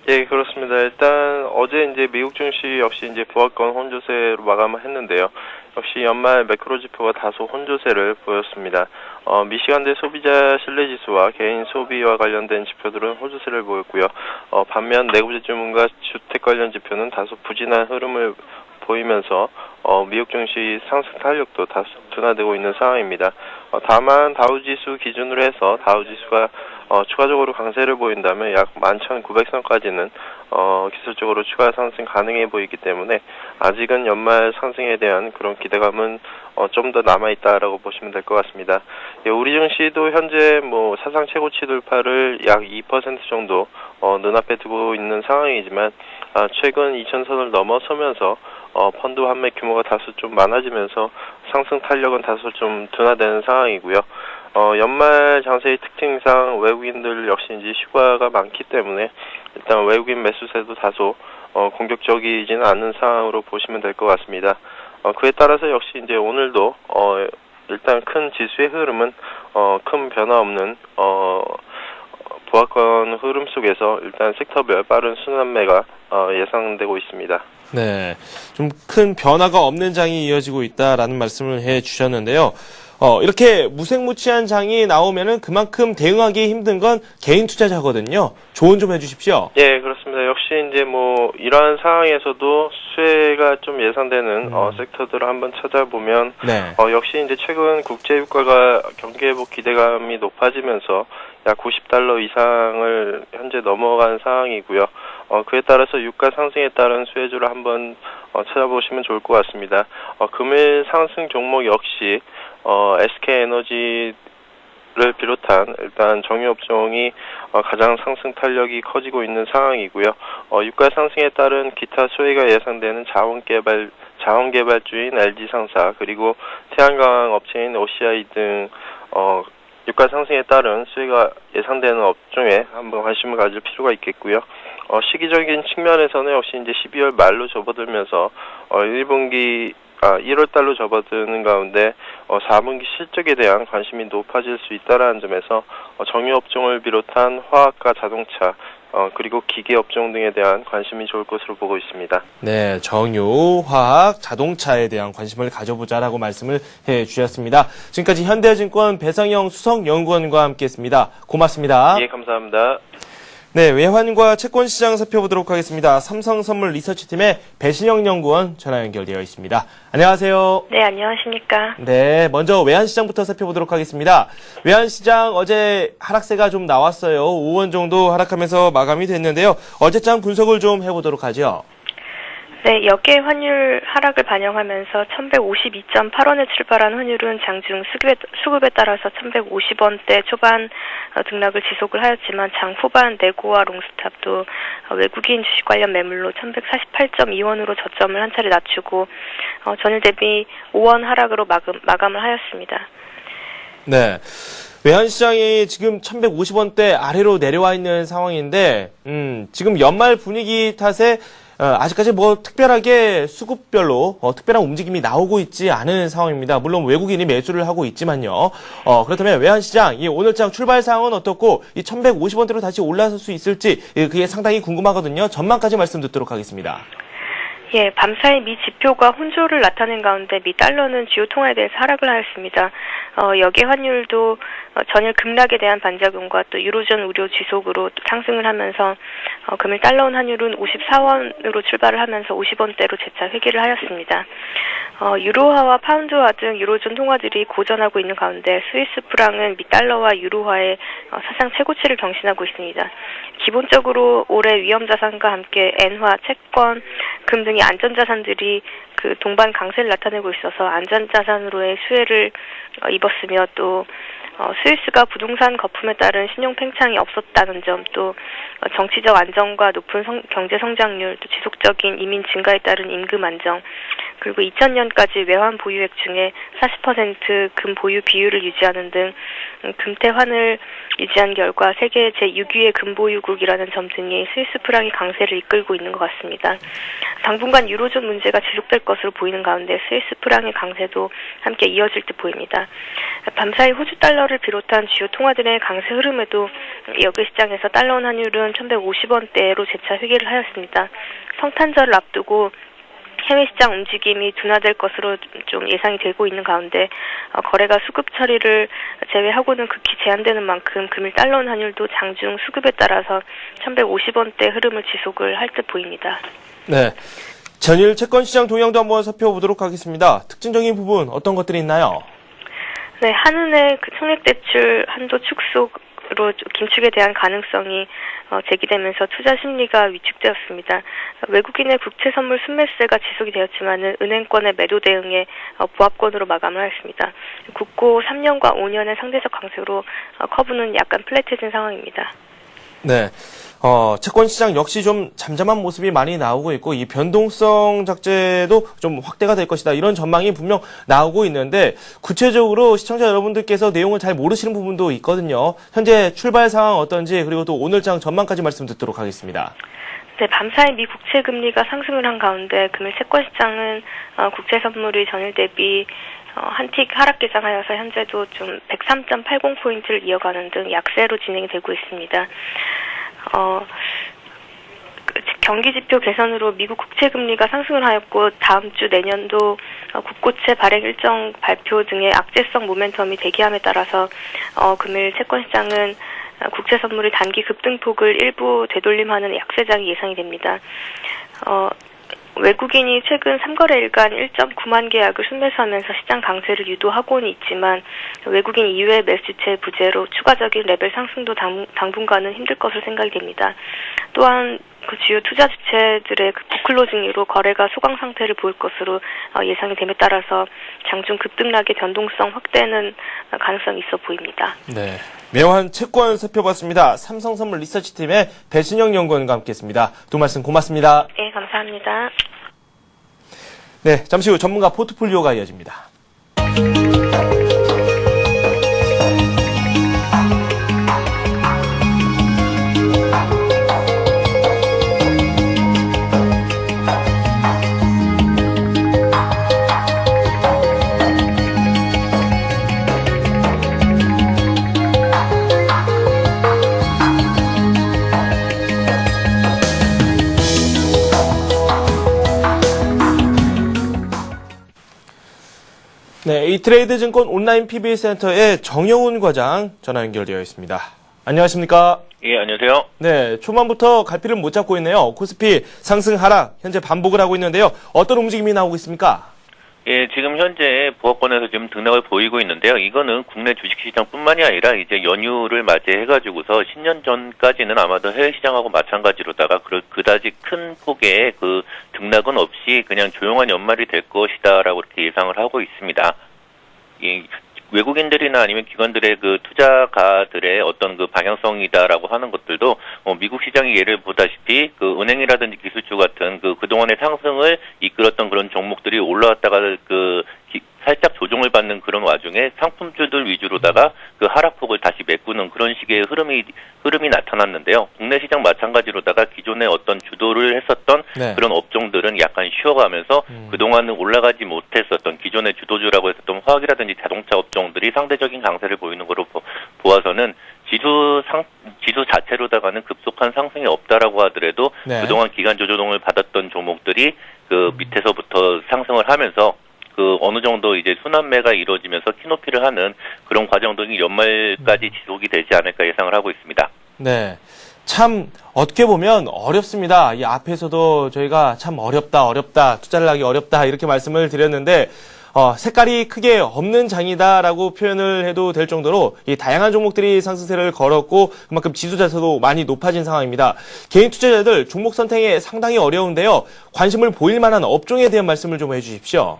예, 그렇습니다. 일단 어제 이제 미국 증시 역시 이제 부합권 혼조세로 마감을 했는데요. 역시 연말 매크로 지표가 다소 혼조세를 보였습니다. 미시간대 소비자 신뢰지수와 개인 소비와 관련된 지표들은 혼조세를 보였고요. 반면 내구재 주문과 주택 관련 지표는 다소 부진한 흐름을 보이면서 미국 증시 상승 탄력도 다소 둔화되고 있는 상황입니다. 다만 다우지수 기준으로 해서 다우지수가 추가적으로 강세를 보인다면 약 11,900선까지는 기술적으로 추가 상승 가능해 보이기 때문에 아직은 연말 상승에 대한 그런 기대감은 좀 더 남아있다라고 보시면 될 것 같습니다. 예, 우리 증시도 현재 사상 최고치 돌파를 약 2% 정도 눈앞에 두고 있는 상황이지만 최근 2,000선을 넘어서면서 펀드 환매 규모가 다소 좀 많아지면서 상승 탄력은 다소 좀 둔화되는 상황이고요. 연말 장세의 특징상 외국인들 역시 이제 휴가가 많기 때문에 일단 외국인 매수세도 다소 공격적이지는 않는 상황으로 보시면 될 것 같습니다. 그에 따라서 역시 이제 오늘도 일단 큰 지수의 흐름은 큰 변화 없는 보합권 흐름 속에서 일단 섹터별 빠른 순환매가 예상되고 있습니다.
네, 좀 큰 변화가 없는 장이 이어지고 있다라는 말씀을 해주셨는데요. 이렇게 무색무취한 장이 나오면은 그만큼 대응하기 힘든 건 개인 투자자거든요. 조언 좀 해주십시오.
예, 그렇습니다. 역시 이제 이러한 상황에서도 수혜가 좀 예상되는 섹터들을 한번 찾아보면
네.
역시 이제 최근 국제 유가가 경기 회복 기대감이 높아지면서 약 90달러 이상을 현재 넘어간 상황이고요. 그에 따라서 유가 상승에 따른 수혜주를 한번 찾아보시면 좋을 것 같습니다. 금일 상승 종목 역시 SK에너지를 비롯한 일단 정유업종이 가장 상승 탄력이 커지고 있는 상황이고요. 유가 상승에 따른 기타 수혜가 예상되는 자원개발주인 LG상사 그리고 태양광 업체인 OCI 등 유가 상승에 따른 수혜가 예상되는 업종에 한번 관심을 가질 필요가 있겠고요. 시기적인 측면에서는 역시 이제 12월 말로 접어들면서 1월 달로 접어드는 가운데 4분기 실적에 대한 관심이 높아질 수 있다는 점에서 정유업종을 비롯한 화학과 자동차 그리고 기계업종 등에 대한 관심이 좋을 것으로 보고 있습니다.
네, 정유, 화학, 자동차에 대한 관심을 가져보자라고 말씀을 해주셨습니다. 지금까지 현대증권 배성영 수석연구원과 함께했습니다. 고맙습니다.
예, 감사합니다.
네, 외환과 채권시장 살펴보도록 하겠습니다. 삼성선물 리서치팀의 배신영 연구원 전화 연결되어 있습니다. 안녕하세요.
네, 안녕하십니까.
네, 먼저 외환시장부터 살펴보도록 하겠습니다. 외환시장 어제 하락세가 좀 나왔어요. 5원 정도 하락하면서 마감이 됐는데요. 어제장 분석을 좀 해보도록 하죠.
네, 역계 환율 하락을 반영하면서 1152.8원에 출발한 환율은 장중 수급에 따라서 1150원대 초반 등락을 지속을 하였지만 장 후반 네고와 롱스탑도 외국인 주식 관련 매물로 1148.2원으로 저점을 한 차례 낮추고 전일 대비 5원 하락으로 마감을 하였습니다.
네. 외환시장이 지금 1150원대 아래로 내려와 있는 상황인데, 지금 연말 분위기 탓에 아직까지 뭐 특별하게 수급별로 특별한 움직임이 나오고 있지 않은 상황입니다. 물론 외국인이 매수를 하고 있지만요. 그렇다면 외환시장 이 오늘장 출발 상황은 어떻고 이 1150원대로 다시 올라설 수 있을지 그게 상당히 궁금하거든요. 전망까지 말씀 듣도록 하겠습니다.
예, 밤사이 미 지표가 혼조를 나타낸 가운데 미 달러는 주요 통화에 대해서 하락을 하였습니다. 역의 환율도 전일 급락에 대한 반작용과 또 유로존 우려 지속으로 또 상승을 하면서 금일 달러원 환율은 54원으로 출발을 하면서 50원대로 재차 회귀를 하였습니다. 유로화와 파운드화 등 유로존 통화들이 고전하고 있는 가운데 스위스 프랑은 미 달러와 유로화의 사상 최고치를 경신하고 있습니다. 기본적으로 올해 위험자산과 함께 엔화, 채권, 금 등의 안전자산들이 그 동반 강세를 나타내고 있어서 안전자산으로의 수혜를 입었으며 또 스위스가 부동산 거품에 따른 신용 팽창이 없었다는 점, 또 정치적 안정과 높은 경제 성장률, 또 지속적인 이민 증가에 따른 임금 안정, 그리고 2000년까지 외환 보유액 중에 40% 금 보유 비율을 유지하는 등 금태환을 유지한 결과 세계 제6위의 금 보유국이라는 점 등이 스위스 프랑이 강세를 이끌고 있는 것 같습니다. 당분간 유로존 문제가 지속될 것으로 보이는 가운데 스위스 프랑의 강세도 함께 이어질 듯 보입니다. 밤사이 호주 달러를 비롯한 주요 통화들의 강세 흐름에도 역외 시장에서 달러원 환율은 1150원대로 재차 회귀를 하였습니다. 성탄절을 앞두고 해외 시장 움직임이 둔화될 것으로 좀 예상이 되고 있는 가운데 거래가 수급 처리를 제외하고는 극히 제한되는 만큼 금일 달러원 환율도 장중 수급에 따라서 1150원대 흐름을 지속을 할 듯 보입니다.
네. 전일 채권시장 동향도 한번 살펴보도록 하겠습니다. 특징적인 부분 어떤 것들이 있나요?
네, 한은의 그 청약대출 한도 축소로 긴축에 대한 가능성이 제기되면서 투자 심리가 위축되었습니다. 외국인의 국채 선물 순매수세가 지속이 되었지만은 은행권의 매도 대응에 보합권으로 마감을 하였습니다. 국고 3년과 5년의 상대적 강세로 커브는 약간 플랫해진 상황입니다.
네. 채권시장 역시 좀 잠잠한 모습이 많이 나오고 있고, 이 변동성 작제도 좀 확대가 될 것이다. 이런 전망이 분명 나오고 있는데, 구체적으로 시청자 여러분들께서 내용을 잘 모르시는 부분도 있거든요. 현재 출발 상황 어떤지, 그리고 또 오늘장 전망까지 말씀 듣도록 하겠습니다.
네, 밤사이 미 국채 금리가 상승을 한 가운데 금일 채권시장은 국채 선물이 전일 대비 한틱 하락 개장하여서 현재도 좀 103.80포인트를 이어가는 등 약세로 진행이 되고 있습니다. 경기지표 개선으로 미국 국채금리가 상승을 하였고 다음 주 내년도 국고채 발행 일정 발표 등의 악재성 모멘텀이 대기함에 따라서 금일 채권시장은 국채 선물의 단기 급등폭을 일부 되돌림하는 약세장이 예상이 됩니다. 외국인이 최근 3거래일간 1.9만 계약을 순매수하면서 시장 강세를 유도하고는 있지만 외국인 이외의 매수주체 부재로 추가적인 레벨 상승도 당분간은 힘들 것으로 생각이 됩니다. 또한 그 주요 투자 주체들의 그 부클로징 이후로 거래가 소강 상태를 보일 것으로 예상이 됨에 따라서 장중 급등락의 변동성 확대는 가능성이 있어 보입니다.
네. 매환 채권 살펴봤습니다. 삼성선물 리서치팀의 배신영 연구원과 함께했습니다. 두 말씀 고맙습니다.
네, 감사합니다.
네, 잠시 후 전문가 포트폴리오가 이어집니다. 네, 이트레이드 증권 온라인 PB센터의 정영훈 과장 전화 연결되어 있습니다. 안녕하십니까?
예, 안녕하세요.
네, 초반부터 갈피를 못 잡고 있네요. 코스피 상승 하락 현재 반복을 하고 있는데요. 어떤 움직임이 나오고 있습니까?
예, 지금 현재 부업권에서 지금 등락을 보이고 있는데요. 이거는 국내 주식시장뿐만이 아니라 이제 연휴를 맞이해가지고서 신년 전까지는 아마도 해외 시장하고 마찬가지로다가 그다지 큰 폭의 그 등락은 없이 그냥 조용한 연말이 될 것이다라고 이렇게 예상을 하고 있습니다. 이 외국인들이나 아니면 기관들의 그 투자가들의 어떤 그 방향성이다라고 하는 것들도 미국 시장이 예를 보다시피 그 은행이라든지 기술주 같은 그동안의 상승을 이끌었던 그런 종목들이 올라왔다가 살짝 조정을 받는 그런 와중에 상품주들 위주로다가 그 하락폭을 다시 메꾸는 그런 식의 흐름이 나타났는데요. 국내 시장 마찬가지로다가 기존의 어떤 주도를 했었던
네.
그런 업종들은 약간 쉬어가면서 그동안은 올라가지 못했었던 기존의 주도주라고 했었던 화학이라든지 자동차 업종들이 상대적인 강세를 보이는 거로 보아서는 지수 자체로다가는 급속한 상승이 없다라고 하더라도
네.
그동안 기간 조정을 받았던 종목들이 그 밑에서부터 상승을 하면서 어느 정도 이제 순환매가 이루어지면서 키높이를 하는 그런 과정들이 연말까지 지속이 되지 않을까 예상을 하고 있습니다.
네. 참 어떻게 보면 어렵습니다. 이 앞에서도 저희가 참 어렵다, 투자를 하기 어렵다 이렇게 말씀을 드렸는데 색깔이 크게 없는 장이다라고 표현을 해도 될 정도로 이 다양한 종목들이 상승세를 걸었고 그만큼 지수 자체도 많이 높아진 상황입니다. 개인 투자자들 종목 선택에 상당히 어려운데요. 관심을 보일 만한 업종에 대한 말씀을 좀 해주십시오.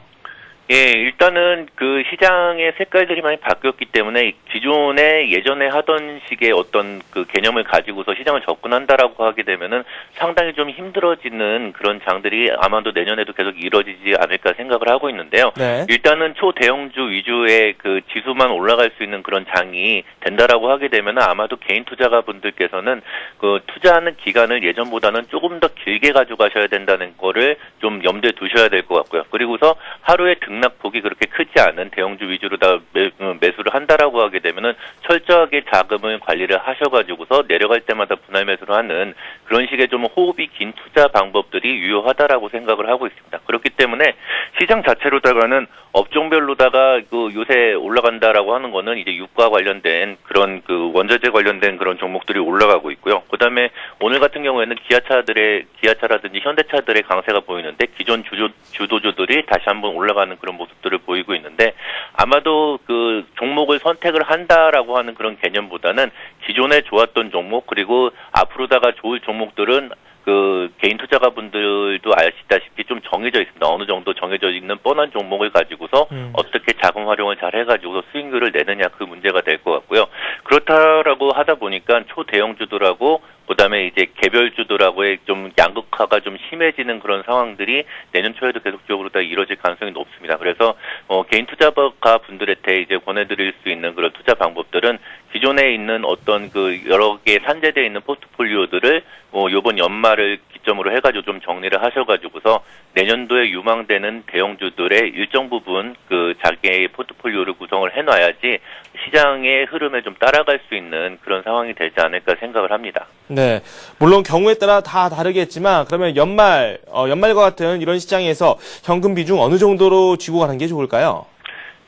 예, 일단은 그 시장의 색깔들이 많이 바뀌었기 때문에 기존에 예전에 하던 식의 어떤 그 개념을 가지고서 시장을 접근한다라고 하게 되면은 상당히 좀 힘들어지는 그런 장들이 아마도 내년에도 계속 이루어지지 않을까 생각을 하고 있는데요.
네.
일단은 초대형주 위주의 그 지수만 올라갈 수 있는 그런 장이 된다라고 하게 되면은 아마도 개인 투자가 분들께서는 그 투자하는 기간을 예전보다는 조금 더 길게 가져가셔야 된다는 거를 좀 염두에 두셔야 될 것 같고요. 그리고서 하루에 등락폭이 그렇게 크지 않은 대형주 위주로 다 매수를 한다라고 하게 되면은 철저하게 자금을 관리를 하셔가지고서 내려갈 때마다 분할 매수를 하는 그런 식의 좀 호흡이 긴 투자 방법들이 유효하다라고 생각을 하고 있습니다. 그렇기 때문에 시장 자체로다가는 업종별로다가 요새 올라간다라고 하는 거는 이제 유가 관련된 그런 원자재 관련된 그런 종목들이 올라가고 있고요. 그다음에 오늘 같은 경우에는 기아차라든지 현대차들의 강세가 보이는데 기존 주도주들이 다시 한번 올라가는 그런 모습들을 보이고 있는데 아마도 그 종목을 선택을 한다라고 하는 그런 개념보다는 기존에 좋았던 종목 그리고 앞으로다가 좋을 종목들은 그 개인 투자가분들도 아시다시피 좀 정해져 있습니다. 어느 정도 정해져 있는 뻔한 종목을 가지고서 어떻게 자금 활용을 잘 해가지고 수익률을 내느냐 그 문제가 될 것 같고요. 그렇다라고 하다 보니까 초대형주들하고 그다음에 이제 개별주들하고의 좀 양극화가 좀 심해지는 그런 상황들이 내년 초에도 계속적으로 다 이루어질 가능성이 높습니다. 그래서 개인 투자가 분들한테 이제 권해드릴 수 있는 그런 투자 방법들은 기존에 있는 어떤 그 여러 개 산재되어 있는 포트폴리오들을 요번 연말을 기점으로 해가지고 좀 정리를 하셔가지고서 내년도에 유망되는 대형주들의 일정 부분 그 자기의 포트폴리오를 구성을 해놔야지 시장의 흐름에 좀 따라갈 수 있는 그런 상황이 되지 않을까 생각을 합니다.
네. 물론 경우에 따라 다 다르겠지만 그러면 연말과 같은 이런 시장에서 현금 비중 어느 정도로 쥐고 가는 게 좋을까요?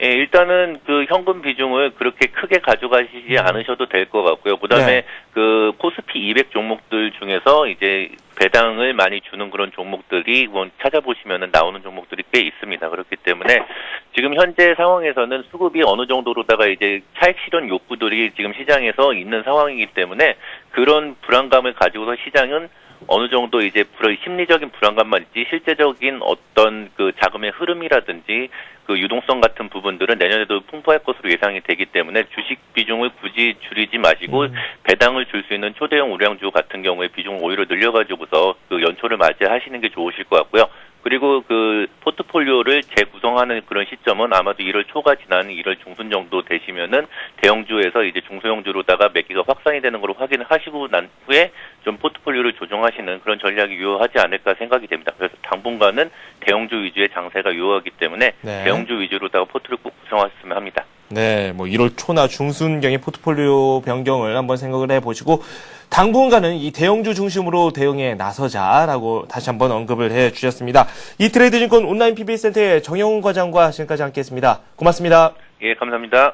예, 일단은 그 현금 비중을 그렇게 크게 가져가시지 않으셔도 될 것 같고요. 그다음에
네.
그 코스피 200 종목들 중에서 이제 배당을 많이 주는 그런 종목들이 찾아보시면은 나오는 종목들이 꽤 있습니다. 그렇기 때문에 지금 현재 상황에서는 수급이 어느 정도로다가 이제 차익 실현 욕구들이 지금 시장에서 있는 상황이기 때문에 그런 불안감을 가지고서 시장은 어느 정도 이제 심리적인 불안감만 있지 실제적인 어떤 그 자금의 흐름이라든지 그 유동성 같은 부분들은 내년에도 풍부할 것으로 예상이 되기 때문에 주식 비중을 굳이 줄이지 마시고 배당을 줄 수 있는 초대형 우량주 같은 경우에 비중을 오히려 늘려가지고서 그 연초를 맞이하시는 게 좋으실 것 같고요. 그리고 그 포트폴리오를 재구성하는 그런 시점은 아마도 1월 초가 지난 1월 중순 정도 되시면은 대형주에서 이제 중소형주로다가 몇 개가 확산이 되는 걸로 확인을 하시고 난 후에 좀 포트폴리오를 조정하시는 그런 전략이 유효하지 않을까 생각이 됩니다. 그래서 당분간은 대형주 위주의 장세가 유효하기 때문에
네.
대형주 위주로다가 포트를 꼭 구성하셨으면 합니다.
네, 1월 초나 중순경의 포트폴리오 변경을 한번 생각을 해보시고 당분간은 이 대형주 중심으로 대응에 나서자라고 다시 한번 언급을 해주셨습니다. 이 트레이드증권 온라인 PB센터의 정영훈 과장과 지금까지 함께했습니다. 고맙습니다.
예, 감사합니다.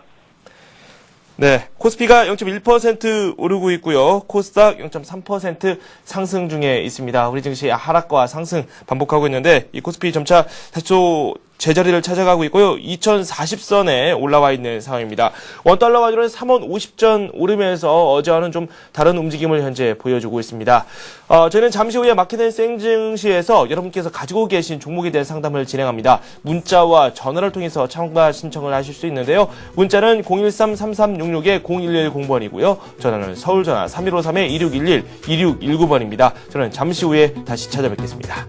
네, 코스피가 0.1% 오르고 있고요. 코스닥 0.3% 상승 중에 있습니다. 우리 증시 하락과 상승 반복하고 있는데 이 코스피 점차 다시 또 제자리를 찾아가고 있고요. 2040선에 올라와 있는 상황입니다. 원달러 환율은 3원 50전 오르면서 어제와는 좀 다른 움직임을 현재 보여주고 있습니다. 저희는 잠시 후에 마켓앤 생증시에서 여러분께서 가지고 계신 종목에 대한 상담을 진행합니다. 문자와 전화를 통해서 참가 신청을 하실 수 있는데요. 문자는 013-3366-0110번이고요. 전화는 서울전화 3153-2611, 2619번입니다. 저는 잠시 후에 다시 찾아뵙겠습니다.